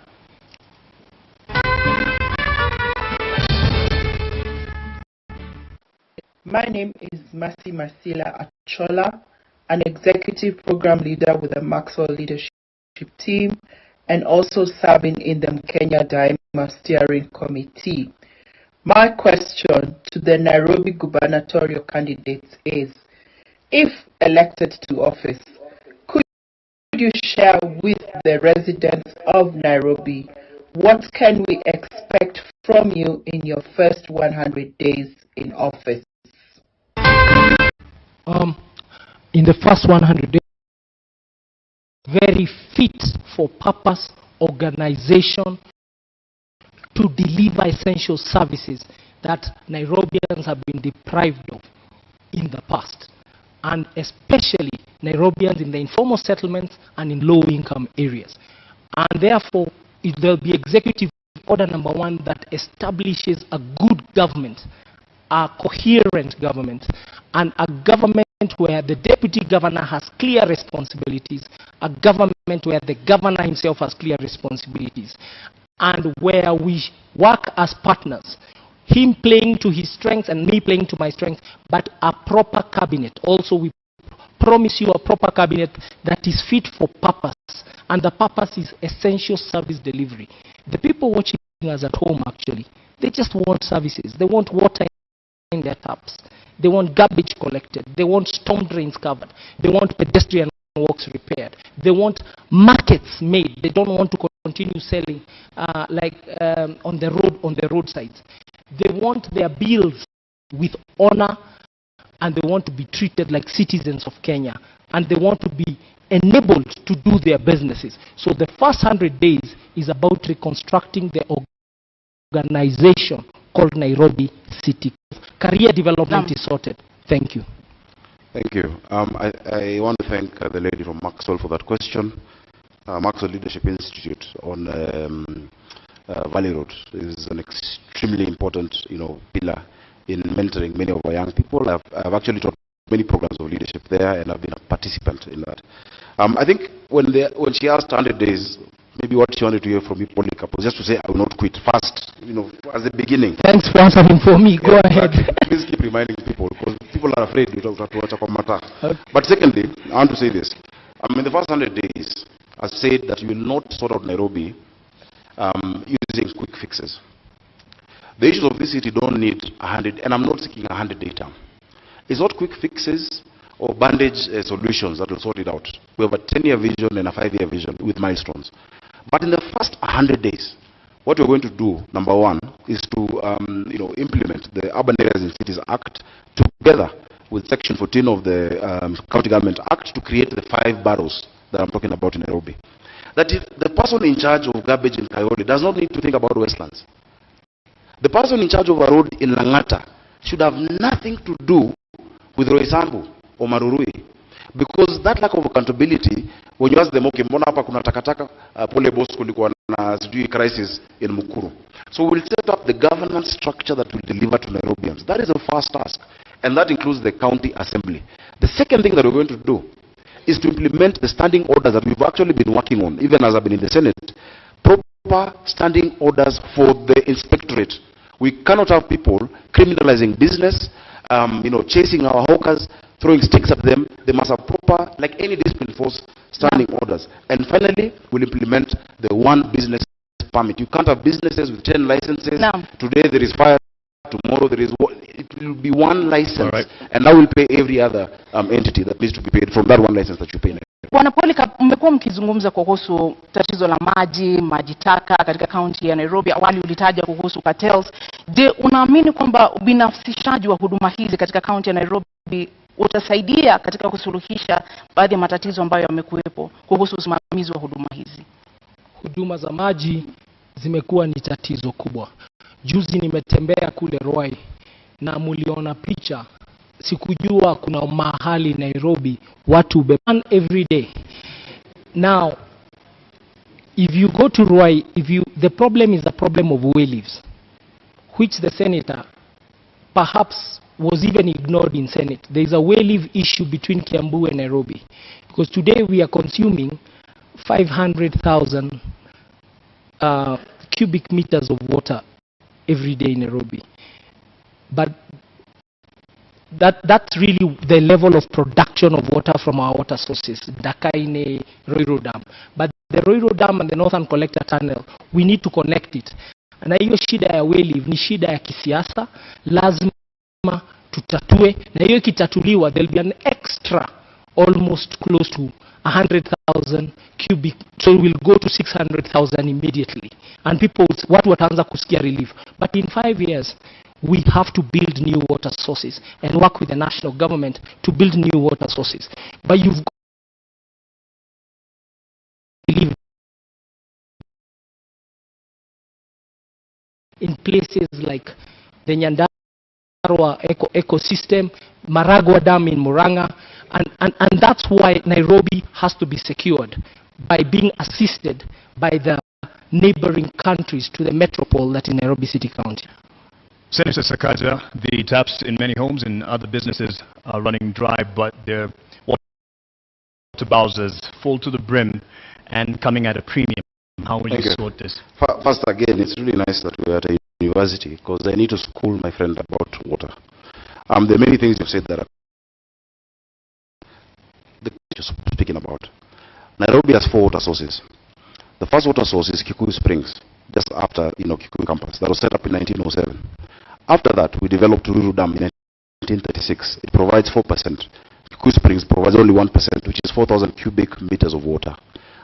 My name is Mercy Masila Achola, an executive program leader with the Maxwell Leadership Team, and also serving in the Kenya Daima Steering Committee. My question to the Nairobi gubernatorial candidates is, if elected to office, could you share with the residents of Nairobi what can we expect from you in your first 100 days in office?
In the first 100 days, very fit for purpose organization to deliver essential services that Nairobians have been deprived of in the past, and especially Nairobians in the informal settlements and in low-income areas. And therefore, there will be Executive Order number 1 that establishes a good government, a coherent government, and a government where the deputy governor has clear responsibilities, a government where the governor himself has clear responsibilities, and where we work as partners, him playing to his strengths and me playing to my strengths, but a proper cabinet. Also, we promise you a proper cabinet that is fit for purpose, and the purpose is essential service delivery. The people watching us at home, actually, they just want services. They want water in their taps. They want garbage collected. They want storm drains covered. They want pedestrian walks repaired. They want markets made. They don't want to continue selling on the roadsides. They want their bills with honor, and they want to be treated like citizens of Kenya, and they want to be enabled to do their businesses. So the first 100 days is about reconstructing the organization called Nairobi City. Career development is sorted. Thank you.
Thank you. I want to thank the lady from Maxwell for that question. Maxwell Leadership Institute on Valley Road is an extremely important, pillar in mentoring many of our young people. I've actually taught many programs of leadership there, and I've been a participant in that. I think when she asked 100 days, maybe what she wanted to hear from me, Polycarp, was just to say I will not quit fast, as the beginning.
Thanks for answering for me. Go ahead.
Please keep reminding people, because people are afraid to talk about. But secondly, I want to say this. In the first 100 days, I said that you will not sort out Nairobi using quick fixes. The issues of this city don't need 100, and I'm not seeking 100-day term. It's not quick fixes or bandage solutions that will sort it out. We have a 10-year vision and a 5-year vision with milestones. But in the first 100 days, what we're going to do, number 1, is to implement the Urban Areas and Cities Act together with Section 14 of the County Government Act to create the 5 boroughs that I'm talking about in Nairobi. That if the person in charge of garbage in Kayole does not need to think about Westlands. The person in charge of a road in Langata should have nothing to do with Roysambu or Marurui. Because that lack of accountability, when you ask them, okay, mbona hapa kuna takataka, pole boss kulikuwa na crisis in Mukuru. So we'll set up the governance structure that will deliver to Nairobians. That is the first task, and that includes the county assembly. The second thing that we're going to do is to implement the standing orders that we've actually been working on, even as I've been in the Senate. Proper standing orders for the inspectorate. We cannot have people criminalizing business, chasing our hawkers, throwing sticks at them. They must have proper, like any discipline force, standing orders. And finally, we'll implement the one business permit. You can't have businesses with 10 licenses. No. Today there is fire, tomorrow there is one. It will be one license, right. And that will pay every other entity that needs to be paid from that one license that you pay.
Bwana Polycarp, mmekuwa mkizungumza kuhusu tatizo la maji taka katika kaunti ya Nairobi. Awali ulitaja kuhusu cartels. Je, unaamini kwamba ubinafsishaji wa huduma hizi katika kaunti ya Nairobi utasaidia katika kusuluhisha baadhi ya matatizo ambayo yamekuwepo kuhusu usimamizi wa huduma hizi?
Huduma za maji zimekuwa ni tatizo kubwa. Juzi nimetembea kule Ruai na muliona picha. Sikujua kuna mahali Nairobi watu beban every day. Now, if you go to Ruai, the problem is the problem of way leaves, which the senator perhaps was even ignored in Senate. There is a way leave issue between Kiambu and Nairobi, because today we are consuming 500,000 cubic meters of water every day in Nairobi. But that's really the level of production of water from our water sources, Dakaine, Roiro Dam. But the Roiro Dam and the Northern Collector Tunnel, we need to connect it. Na hiyo shida ya weli ni shida ya kisiasa, lazima tutatue, na hiyo ikitatuliwa there'll be an extra almost close to 100,000 cubic, so we'll go to 600,000 immediately, and people, watu wataanza kusikia relief. But in 5 years we have to build new water sources and work with the national government to build new water sources. But you've got to believe in places like the Nyandarua ecosystem, Maragua Dam in Murang'a, and that's why Nairobi has to be secured by being assisted by the neighboring countries to the metropole that is Nairobi City County.
Senator Sakaja, the taps in many homes and other businesses are running dry, but their water bowsers full to the brim and coming at a premium. How will you sort this?
First, again, it's really nice that we're at a university, because I need to school my friend about water. There are many things you've said that are you're speaking about. Nairobi has 4 water sources. The first water source is Kikuyu Springs, just after Kikuyu campus. That was set up in 1907. After that, we developed Ruru Dam in 1936. It provides 4%. Kikuyu Springs provides only 1%, which is 4,000 cubic meters of water.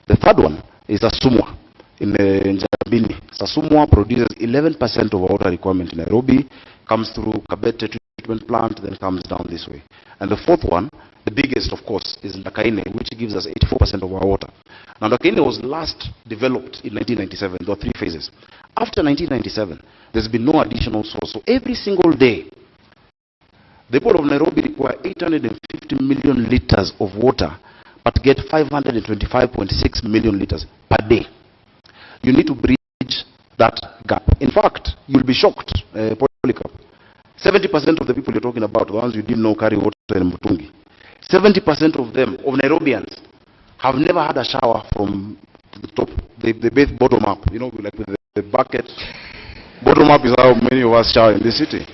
The third one is Sasumwa in Njabini. Sasumwa produces 11% of our water requirement in Nairobi, comes through Kabete treatment plant, then comes down this way. And the fourth one, the biggest of course, is Ndakaine, which gives us 84% of our water. Now Ndakaine was last developed in 1997. There were 3 phases. After 1997, there's been no additional source. So every single day, the port of Nairobi require 850 million liters of water, but get 525.6 million liters per day. You need to bridge that gap. In fact, you'll be shocked, Polycarp. 70% of the people you're talking about, the ones you didn't know carry water in Mutungi, 70% of them, of Nairobians, have never had a shower from the top. They bathe bottom up, like with the bucket. Bottom up is how many of us shower in this city.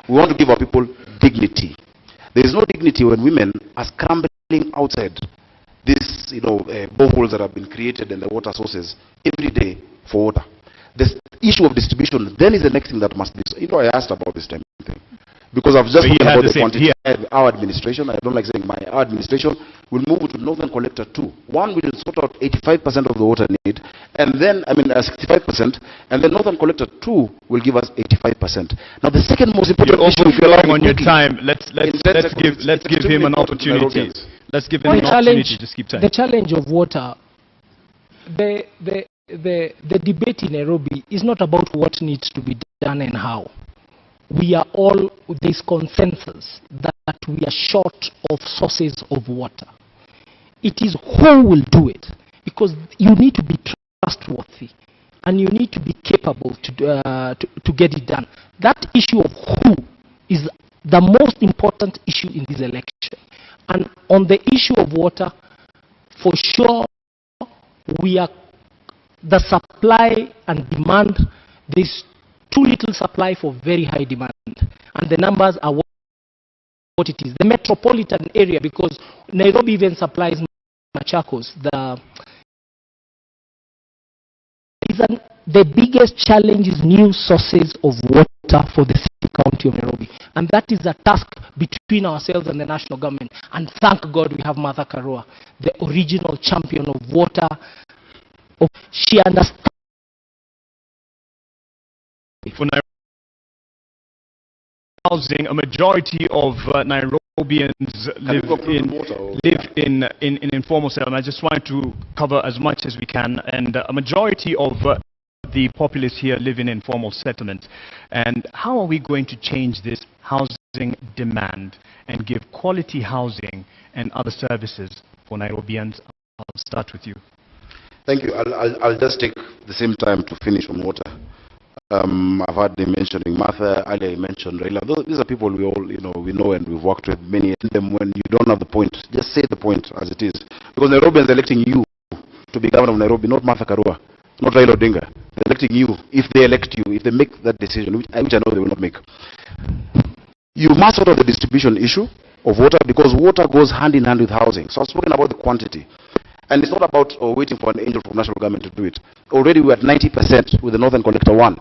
We want to give our people dignity. There is no dignity when women are scrambling outside these boreholes that have been created and the water sources every day for water. The issue of distribution then is the next thing that must be. I asked about this time thing because I've just spoken about the quantity. Our administration, I don't like saying our administration, will move to Northern Collector 2. One will sort out 85% of the water need, and then 65%, and then Northern Collector 2 will give us 85%. Now the second most important issue, if you're on your time,
let's give him an opportunity. Let's give him an opportunity. Just keep time.
The challenge of water, the debate in Nairobi is not about what needs to be done and how. We are all, there's consensus that we are short of sources of water. It is who will do it, because you need to be trustworthy and you need to be capable to get it done. That issue of who is the most important issue in this election. And on the issue of water, for sure, the supply and demand, there's too little supply for very high demand, and the numbers are what it is. The metropolitan area, because Nairobi even supplies Machakos, the biggest challenge is new sources of water for the city county of Nairobi, and that is a task between ourselves and the national government. And thank God we have Martha Karua, the original champion of water. She understands.
For housing, a majority of Nairobians live in informal settlement. I just want to cover as much as we can, and a majority of the populace here live in informal settlement. And how are we going to change this housing demand and give quality housing and other services for Nairobians? I'll start with you.
Thank you. I'll just take the same time to finish on water. I've heard them mentioning Martha, earlier mentioned Raila. These are people we all, we know and we've worked with. Many of them, when you don't have the point, just say the point as it is. Because Nairobians are electing you to be governor of Nairobi, not Martha Karua, not Raila Odinga. They're electing you. If they elect you, if they make that decision, which I know they will not make, you must sort out the distribution issue of water, because water goes hand in hand with housing. So I've spoken about the quantity. And it's not about waiting for an angel from national government to do it. Already we're at 90% with the Northern Collector 1.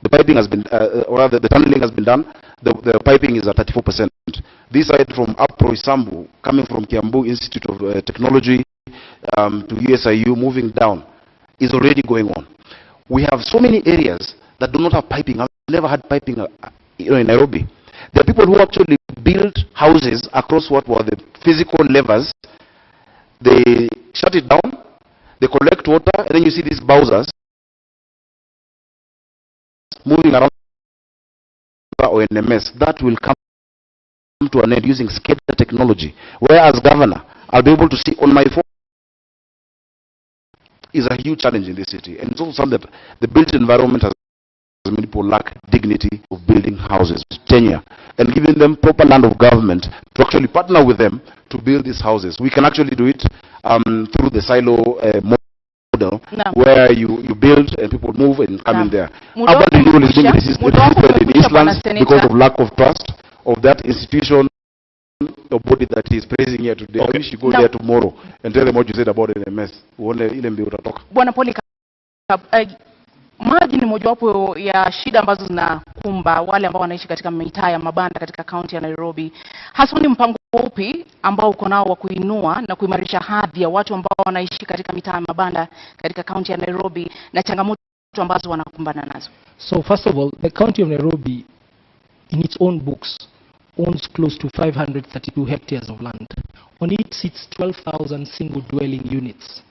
The piping has been, or rather the tunneling has been done. The piping is at 34%. This side from Apro Isambu, coming from Kiambu Institute of Technology to USIU, moving down, is already going on. We have so many areas that do not have piping. I've never had piping in Nairobi. There are people who actually build houses across what were the physical levers. They shut it down, they collect water, and then you see these bowsers moving around or in a mess. That will come to an end using SCADA technology. Whereas governor, I'll be able to see on my phone. Is a huge challenge in this city, and it's also something that the built environment has many people lack dignity of building houses, tenure, and giving them proper land of government to actually partner with them to build these houses. We can actually do it through the silo model, where you build and people move and come in there. Urban renewal is being resisted in Eastlands because of lack of trust of that institution or body that is praising here today. I wish you go there tomorrow and tell them what you said about NMS.
Bwana Polycarp, maji ni mojawapo ya shida ambazo zinakumba wale ambao wanaishi katika mitaa ya mabanda katika kaunti ya Nairobi. Hasa ni mpango upi ambao uko nao wa kuinua na kuimarisha hadhi ya watu ambao wanaishi katika mitaa ya mabanda katika kaunti ya Nairobi na changamoto ambazo wanakumbana nazo?
So first of all, the county of Nairobi in its own books owns close to 532 hectares of land. On it sits 12,000 single dwelling units.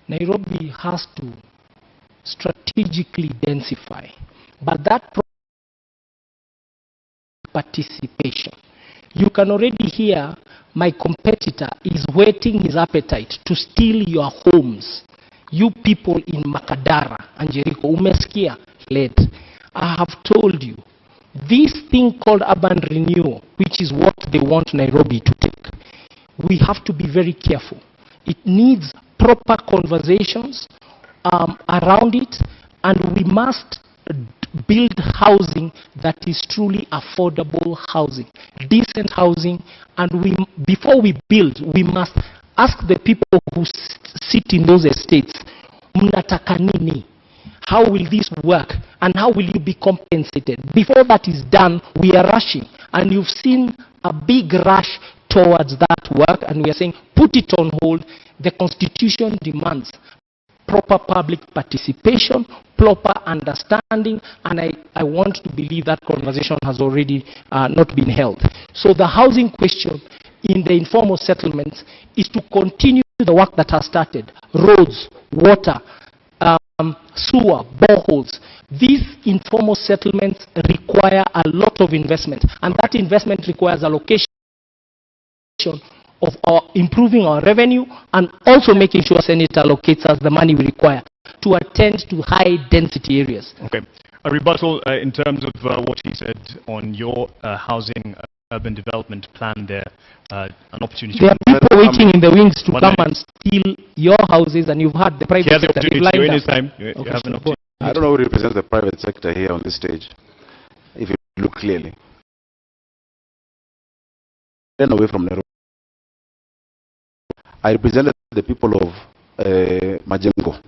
Nairobi has to strategically densify, but that participation. You can already hear my competitor is whetting his appetite to steal your homes. You people in Makadara and Jericho, umesikia led. I have told you, this thing called urban renewal, which is what they want Nairobi to take, we have to be very careful. It needs proper conversations around it, and we must build housing that is truly affordable housing, decent housing, and before we build, we must ask the people who sit in those estates, mnataka nini? How will this work, and how will you be compensated? Before that is done, we are rushing, and you've seen a big rush towards that work, and we are saying, put it on hold. The Constitution demands proper public participation, proper understanding, and I want to believe that conversation has already not been held. So the housing question in the informal settlements is to continue the work that has started. Roads, water, sewer, boreholes. These informal settlements require a lot of investment, and that investment requires allocation of improving our revenue and also making sure Senate allocates us the money we require to attend to high density areas.
Okay. A rebuttal in terms of what he said on your housing urban development plan there, an opportunity.
There are people waiting in the wings to come and steal your houses, and you've had the private sector.
I don't know who represents the private sector here on this stage. If you look clearly, then away from Nairobi. I represented the people of Majengo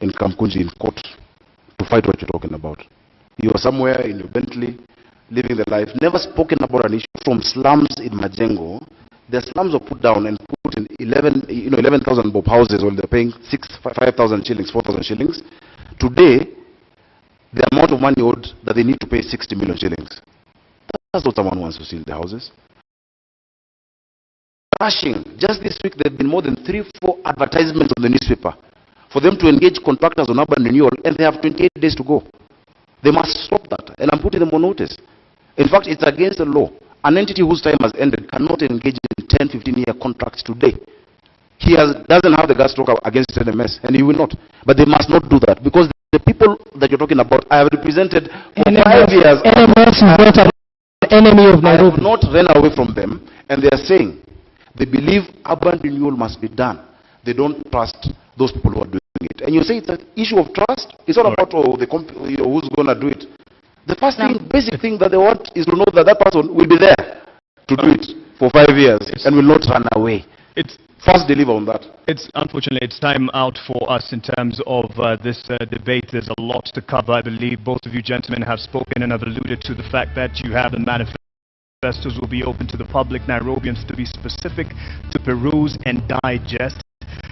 in Kamkunji in court to fight what you're talking about. You are somewhere in your Bentley, living the life, never spoken about an issue from slums in Majengo. The slums are put down and put in 11,000 bob houses where they're paying 5,000 shillings, 4,000 shillings. Today, the amount of money owed that they need to pay 60 million shillings. That's what someone wants to steal the houses. Rushing. Just this week, there have been more than 3-4 advertisements on the newspaper for them to engage contractors on urban renewal, and they have 28 days to go. They must stop that, and I'm putting them on notice. In fact, it's against the law. An entity whose time has ended cannot engage in 10-15-year contracts today. He doesn't have the guts to talk against NMS, and he will not. But they must not do that, because the people that you're talking about, I have represented for 5 years.
NMS is not an enemy of Nairobi.
I have not run away from them, and they are saying they believe urban renewal must be done. They don't trust those people who are doing it. And you say it's an issue of trust. It's not about who's going to do it. The first thing, basic thing that they want is to know that that person will be there to do it for 5 years and will not run away. first deliver on that.
Unfortunately, it's time out for us in terms of this debate. There's a lot to cover. I believe both of you gentlemen have spoken and have alluded to the fact that you have the manifestos will be open to the public, Nairobians to be specific, to peruse and digest.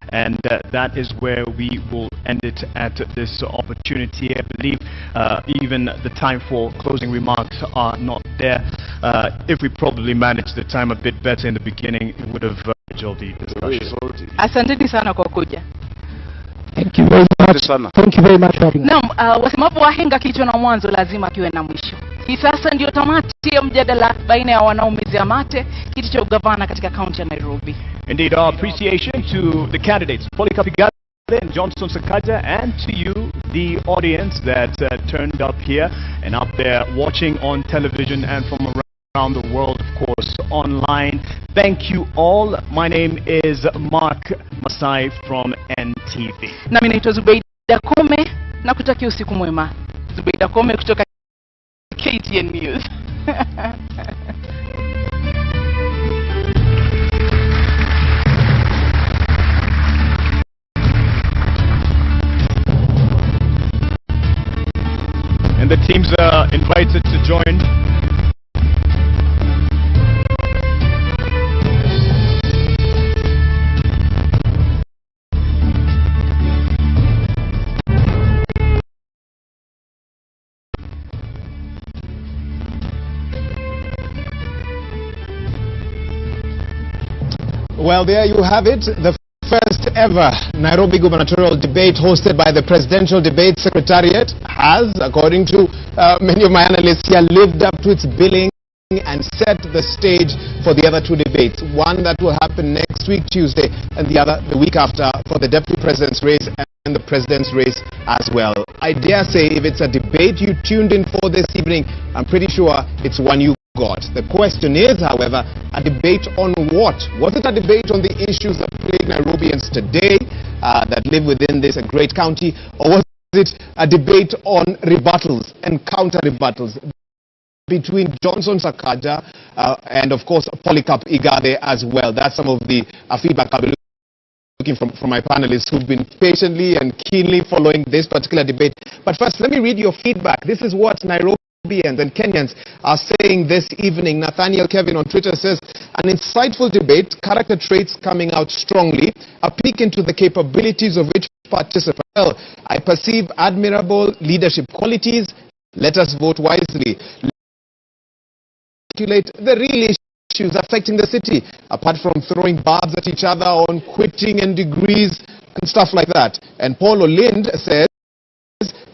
And that is where we will end it at this opportunity. I believe even the time for closing remarks are not there. If we probably managed the time a bit better in the beginning, it would have jolted the discussion.
Asanteni sana kwa kuja.
Thank you very much. Thank you very much for having me.
Naam, wasemapo wahenga kilicho na mwanzo lazima kiwe na mwisho. Hii sasa ndio tamati ya mjadala baina ya wanaomezea mate kiti cha ugavana katika kaunti ya Nairobi.
Indeed, our appreciation to the candidates, Polycarp Igathe and Johnson Sakaja, and to you, the audience that turned up here and up there watching on television and from around the world, of course, online. Thank you all. My name is Mark Masai from NTV.
Nami naitwa Zubeida Kome na kutakia usiku mwema. Zubeida Kome kutoka KTN News.
And the teams are invited to join.
Well, there you have it. The first ever Nairobi Gubernatorial debate hosted by the Presidential Debate Secretariat has, according to many of my analysts here, lived up to its billing and set the stage for the other two debates. One that will happen next week, Tuesday, and the other the week after for the Deputy President's race and the President's race as well. I dare say if it's a debate you tuned in for this evening, I'm pretty sure it's one you got. The question is, however, a debate on what? Was it a debate on the issues that plague Nairobians today that live within this great county, or was it a debate on rebuttals and counter-rebuttals between Johnson Sakaja and, of course, Polycarp Igathe as well? That's some of the feedback I'll be looking from my panelists who've been patiently and keenly following this particular debate. But first, let me read your feedback. This is what Nairobians and Kenyans are saying this evening. Nathaniel Kevin on Twitter says, an insightful debate, character traits coming out strongly, a peek into the capabilities of each participant. Well, I perceive admirable leadership qualities. Let us vote wisely. Articulate the real issues affecting the city, apart from throwing barbs at each other on quitting and degrees and stuff like that. And Paul Olind says,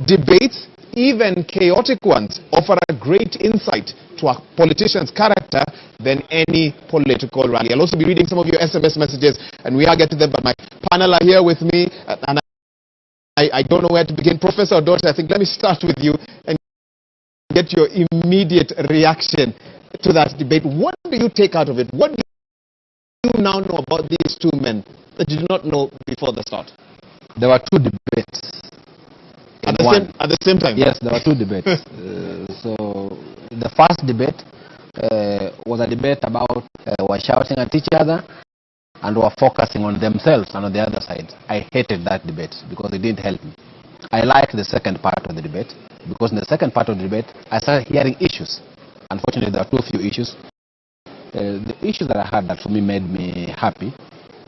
debates, even chaotic ones, offer a great insight to a politician's character than any political rally. I'll also be reading some of your SMS messages, and we are getting them, but my panel are here with me, and I don't know where to begin. Professor Odote, I think let me start with you and get your immediate reaction to that debate. What do you take out of it? What do you now know about these two men that you did not know before the start?
There were two debates.
At the same time?
Yes, there were two debates. So the first debate was a debate about were shouting at each other and were focusing on themselves and on the other side. I hated that debate because it didn't help me. I liked the second part of the debate because in the second part of the debate I started hearing issues. Unfortunately, there are too few issues. The issues that I had that for me made me happy.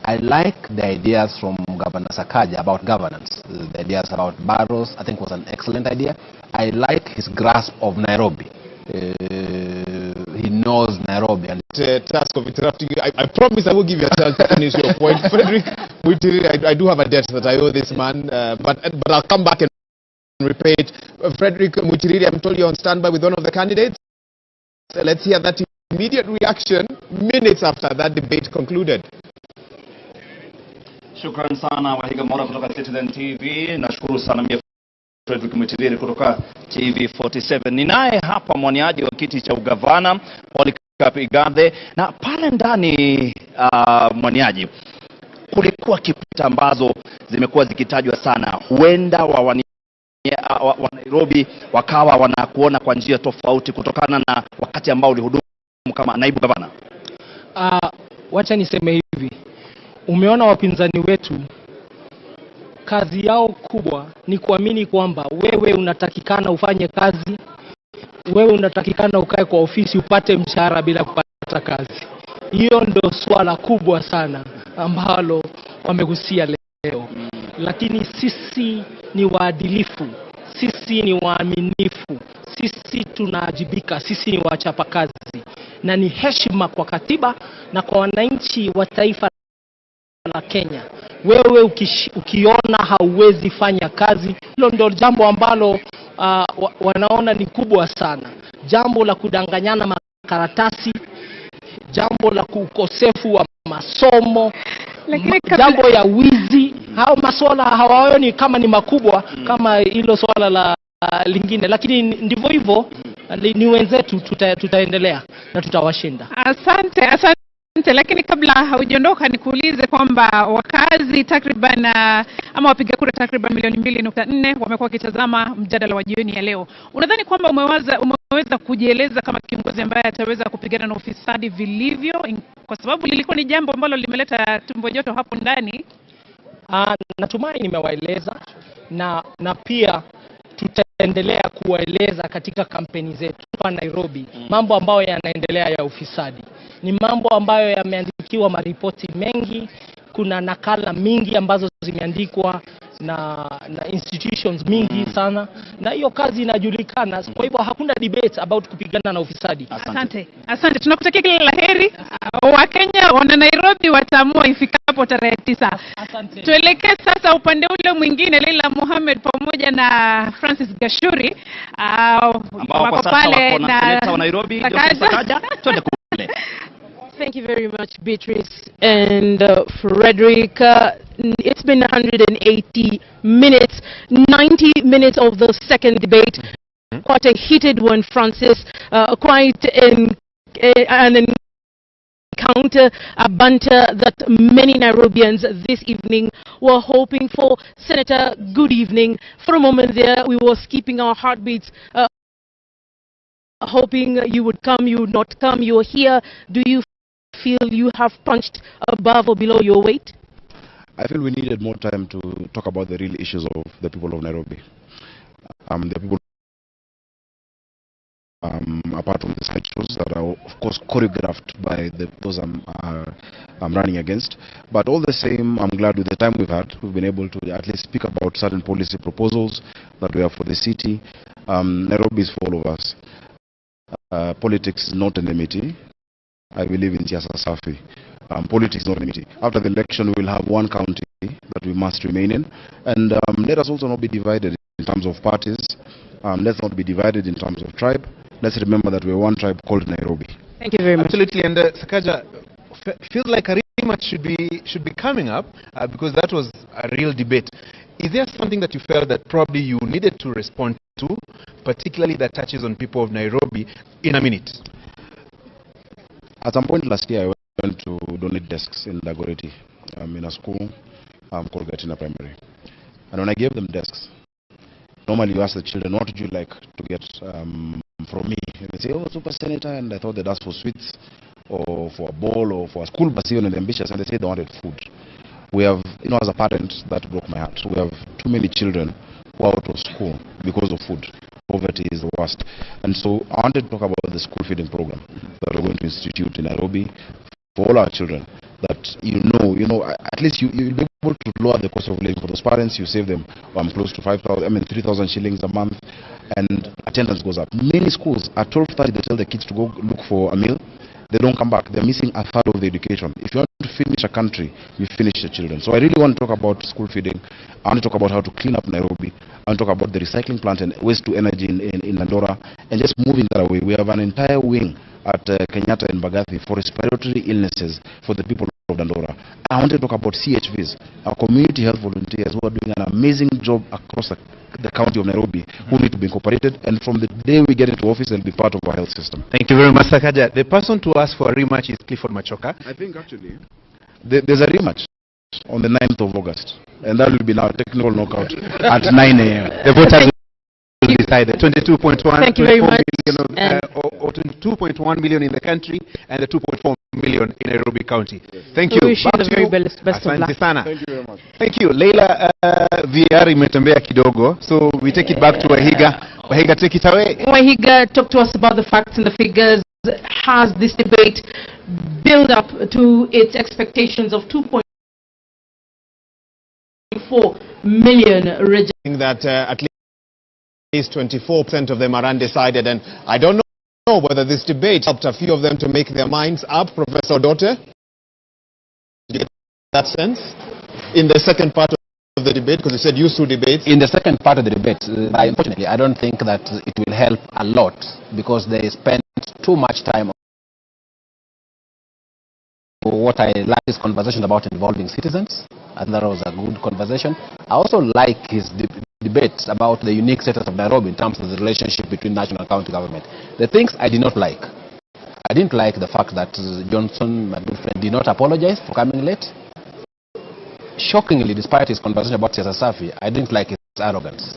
I like the ideas from Governor Sakaja about governance. The ideas about barrows, I think, was an excellent idea. I like his grasp of Nairobi. He knows Nairobi. And
task of interrupting you. I promise I will give you a chance to finish your point. Frederick, I do have a debt that I owe this man, but I'll come back and repay it. Frederick Mutiriri, I'm told you're on standby with one of the candidates. So let's hear that immediate reaction minutes after that debate concluded.
Shukran sana Wahiga Mora kutoka Citizen TV. Nashukuru sana mie Frederick Mutiriri kutoka TV 47. Ninaye hapa mwaniaji wa kiti cha ugavana Polycarp Igathe, na pale ndani mwaniaji kulikuwa kipita ambazo zimekuwa zikitajwa sana. Huenda wa Nairobi wakawa wanakuona kwa njia tofauti kutokana na wakati ambao ulihudumu kama naibu gavana.
Wacha niseme hivi. umeona wapinzani wetu kazi yao kubwa ni kuamini kwamba wewe unatakikana ufanye kazi, wewe unatakikana ukae kwa ofisi upate mshahara bila kupata kazi. Hiyo ndio swala kubwa sana ambalo wamegusia leo. Lakini sisi ni waadilifu, sisi ni waaminifu, sisi tunaajibika, sisi ni wachapa kazi, na ni heshima kwa katiba na kwa wananchi wa taifa la Kenya. Wewe ukiona hauwezi fanya kazi, hilo ndio jambo ambalo wanaona ni kubwa sana. Jambo la kudanganyana makaratasi, jambo la ukosefu wa masomo, jambo ya wizi, hao masuala hawaoni kama ni makubwa kama hilo swala la lingine, lakini ndivyo hivyo, ni wenzetu, tutaendelea na tutawashinda.
Asante. Lakini kabla haujaondoka nikuulize kwamba wakazi takriban ama wapiga kura takriban milioni 2.4 wamekuwa wakitazama mjadala wa jioni ya leo. Unadhani kwamba umeweza kujieleza kama kiongozi ambaye ataweza kupigana na ufisadi vilivyo, kwa sababu lilikuwa ni jambo ambalo limeleta tumbo joto hapo ndani?
Natumai nimewaeleza na pia tutaendelea kuwaeleza katika kampeni zetu kwa Nairobi mambo ambayo yanaendelea ya ufisadi. Ni mambo ambayo yameandikiwa maripoti mengi, kuna nakala mingi ambazo zimeandikwa na institutions mingi sana, na hiyo kazi inajulikana. Kwa hivyo hakuna debate about kupigana na ufisadi.
Asante. Tunakutakia kila laheri. Wakenya wana Nairobi wataamua ifikapo tarehe 9.
Asante.
Tuelekee sasa upande ule mwingine. Leila Mohamed pamoja na Francis Gashuri
ambao pale na Nairobi Sakaja. Twende kule.
Thank you very much, Beatrice and Frederick. It's been 180 minutes, 90 minutes of the second debate. Quite a heated one, Francis. Quite an encounter, a banter that many Nairobians this evening were hoping for. Senator, good evening. For a moment there, we were keeping our heartbeats, hoping you would come, you would not come. You're here. Do you feel you have punched above or below your weight?
I feel we needed more time to talk about the real issues of the people of Nairobi. The people, apart from the side shows that are of course choreographed by those I'm running against, but all the same, I'm glad with the time we've had, we've been able to at least speak about certain policy proposals that we have for the city. Nairobi is for all of us. Politics is not enmity. I believe in siasa safi. Politics is not enmity. After the election, we will have one county that we must remain in, and let us also not be divided in terms of parties. Let's not be divided in terms of tribe. Let's remember that we're one tribe called Nairobi.
Thank you very much.
Absolutely, and Sakaja, feels like a rematch should be coming up because that was a real debate. Is there something that you felt that probably you needed to respond to, particularly that touches on people of Nairobi, in a minute? At some point last year, I went to donate desks in Dagoretti, in a school called Gatina Primary. And when I gave them desks, normally you ask the children, what would you like to get from me? And they say, oh, Super Senator, and I thought they'd ask for sweets, or for a bowl, or for a school bus, even ambitious, and they said they wanted food. We have, as a parent, that broke my heart. We have too many children who are out of school because of food. Poverty is the worst. And so I wanted to talk about the school feeding program that we're going to institute in Nairobi for all our children. That at least you'll be able to lower the cost of living for those parents. You save them close to 3,000 shillings a month, and attendance goes up. Many schools at 12:30 they tell the kids to go look for a meal. They don't come back. They're missing a third of the education. If you want to finish a country, you finish the children. So I really want to talk about school feeding. I want to talk about how to clean up Nairobi. I want to talk about the recycling plant and waste to energy in Dandora, and just moving that away. We have an entire wing at Kenyatta and Igathe for respiratory illnesses for the people of Dandora. I want to talk about CHVs, our community health volunteers who are doing an amazing job across the county of Nairobi, who need to be incorporated, and from the day we get into office, they'll be part of our health system. Thank you very much, Sakaja. The person to ask for a rematch is Clifford Machoka.
I think actually there's a rematch on the 9th of August, and that will be now a technical knockout at 9 a.m.
The voters will decided. 22.1
Thank you very much.
million or 22.1 million in the country and the 2.4 million in Nairobi County. Thank you.
We wish you the very best of luck.
Thank you very much. Thank you. Leila, VR imetembea kidogo, so we take it back to Wahiga. Wahiga, take it away.
Wahiga, talk to us about the facts and the figures. Has this debate build up to its expectations of 2.4 million registered?
That at least 24% of them are undecided, and I don't know whether this debate helped a few of them to make their minds up. Professor Dote, did you get that sense in the second part of the debate? Because you said you saw debates.
In the second part of the debate, unfortunately, I don't think that it will help a lot because they spent too much time on what I like is conversation about involving citizens. I think that was a good conversation. I also like his debates about the unique status of Nairobi in terms of the relationship between national and county government. The things I did not like. I didn't like the fact that Johnson, my good friend, did not apologize for coming late. Shockingly, despite his conversation about Siasa Safi, I didn't like his arrogance.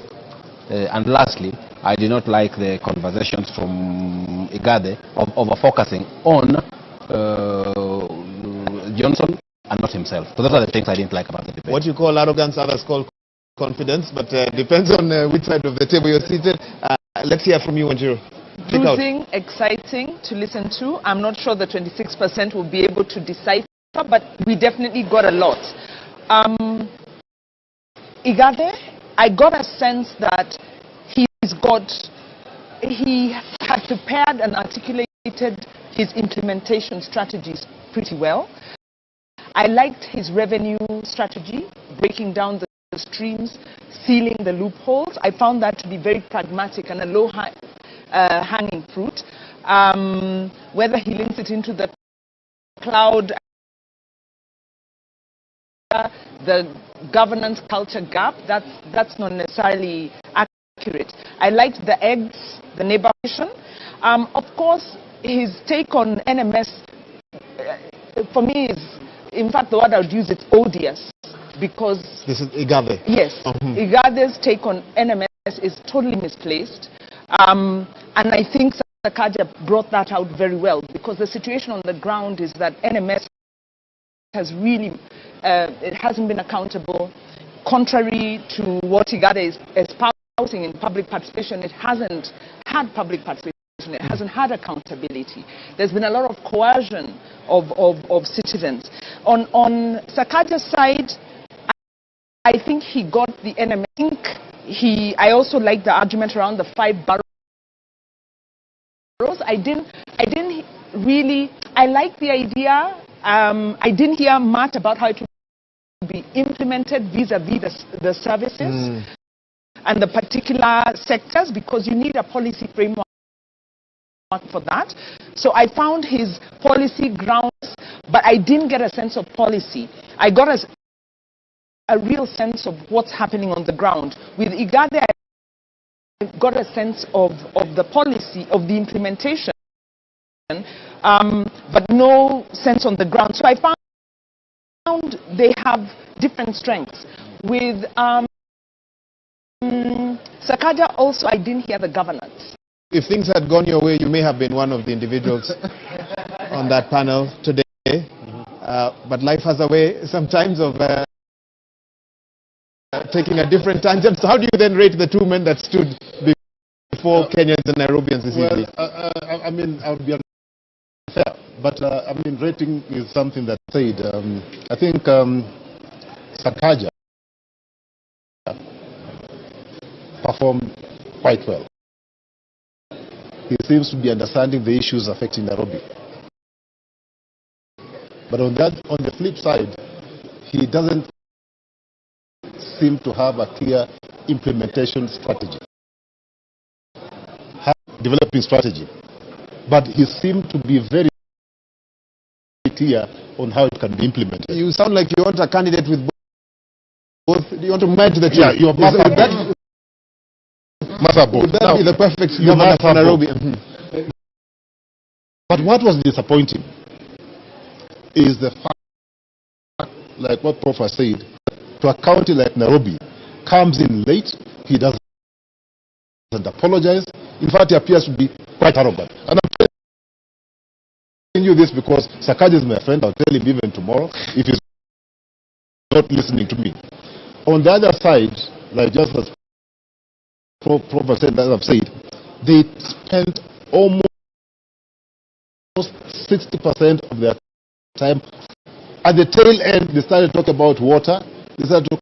And lastly, I did not like the conversations from Igathe of over-focusing on Johnson and not himself. So those are the things I didn't like about the debate.
What you call arrogance, others call confidence, but depends on which side of the table you're seated. Let's hear from you, Wanjiru.
Bruising, exciting to listen to. I'm not sure the 26% will be able to decipher, but we definitely got a lot. Igathe, I got a sense that he had prepared and articulated his implementation strategies pretty well. I liked his revenue strategy, breaking down the streams, sealing the loopholes. I found that to be very pragmatic and a low-hanging fruit. Whether he links it into the cloud, the governance culture gap, that's not necessarily accurate. I liked the eggs, the neighborhood. Of course, his take on NMS, for me, is, in fact, the word I would use, it's odious, because...
This is Igathe.
Yes. Igathe's take on NMS is totally misplaced. And I think Sakaja brought that out very well, because the situation on the ground is that NMS has really, it hasn't been accountable. Contrary to what Igathe is espousing in public participation, it hasn't had public participation. It hasn't had accountability. There's been a lot of coercion of citizens. On Sakaja's side, I think he got the NMS. I also like the argument around the 5 boroughs. I like the idea. I didn't hear much about how it would be implemented vis-a-vis the services and the particular sectors, because you need a policy framework for that. So I found his policy grounds, but I didn't get a sense of policy. I got a real sense of what's happening on the ground. With Igathe, I got a sense of the policy, of the implementation, but no sense on the ground. So I found they have different strengths. With Sakaja also, I didn't hear the governance.
If things had gone your way, you may have been one of the individuals on that panel today. But life has a way sometimes of taking a different tangent. So how do you then rate the 2 men that stood before Kenyans and Nairobians this evening?
I mean, I would be unfair, but I mean, rating is something that said. I think Sakaja performed quite well. He seems to be understanding the issues affecting Nairobi. But on the flip side, he doesn't seem to have a clear implementation strategy, developing strategy. But he seemed to be very clear on how it can be implemented.
You sound like you want a candidate with both. You want to merge the two.
Yeah, you must have both.
Would that be the perfect governor for Nairobi?
But what was disappointing is the fact, like what Prof said, to a county like Nairobi, comes in late, he doesn't apologize. In fact, he appears to be quite arrogant. And I'm telling you this because Sakaja is my friend. I'll tell him even tomorrow if he's not listening to me. On the other side, like just as Prof said, as I've said, they spent almost 60% of their time. At the tail end, they started talking about water, they started talking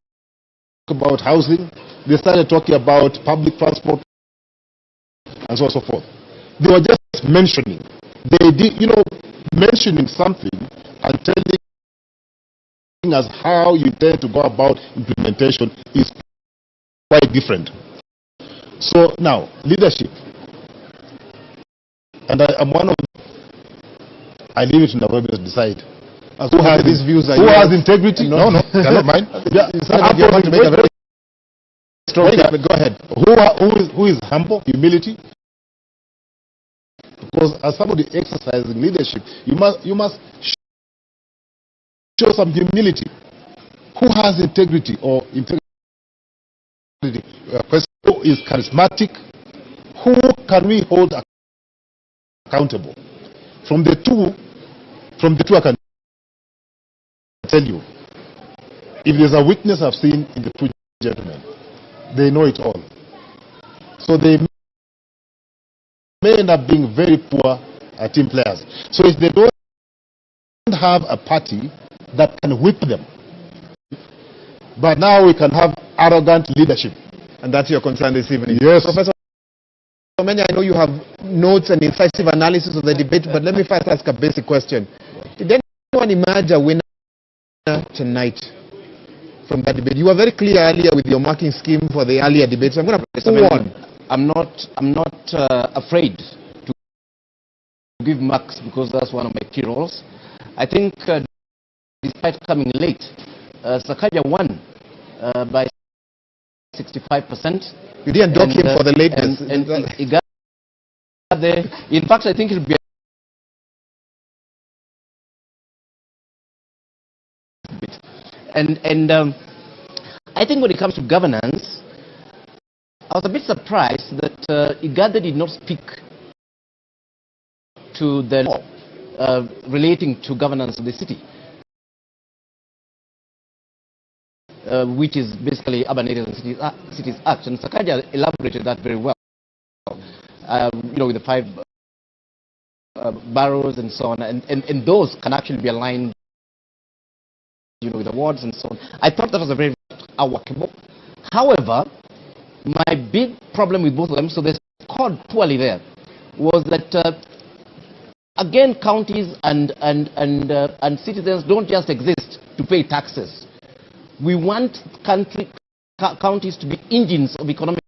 about housing, they started talking about public transport, and so on and so forth. They were just mentioning. They did, mentioning something and telling us how you tend to go about implementation is quite different. So now, leadership. And I'm one of them. I leave it to Nairobi to decide. Who has these views? Who has integrity? No, cannot mind. Yeah, go ahead. Who is humble? Humility. Because as somebody exercising leadership, you must show some humility. Who has integrity or integrity? Who is charismatic? Who can we hold accountable? From the two I can tell you, if there's a weakness I've seen in the two gentlemen, they know it all. So they may end up being very poor team players. So if they don't have a party that can whip them, but now we can have arrogant leadership.
And that's your concern this evening?
Yes.
Professor Omenya, I know you have notes and incisive analysis of the debate, but let me first ask a basic question. Did anyone emerge a winner tonight from that debate? You were very clear earlier with your marking scheme for the earlier debates. So I'm going to
go on. I'm not afraid to give marks because that's one of my key roles. I think despite coming late, Sakaja won by 65%.
You didn't dock him for the lateness.
And Igathe, in fact, I think it'll be and I think when it comes to governance, I was a bit surprised that Igathe did not speak to the law relating to governance of the city, which is basically Urban Areas and Cities Act, and Sakaja elaborated that very well. With the 5 boroughs and so on, and those can actually be aligned, with the wards and so on. I thought that was a very workable. However, my big problem with both of them, so they scored poorly there, was that again, counties and citizens don't just exist to pay taxes. We want counties to be engines of economic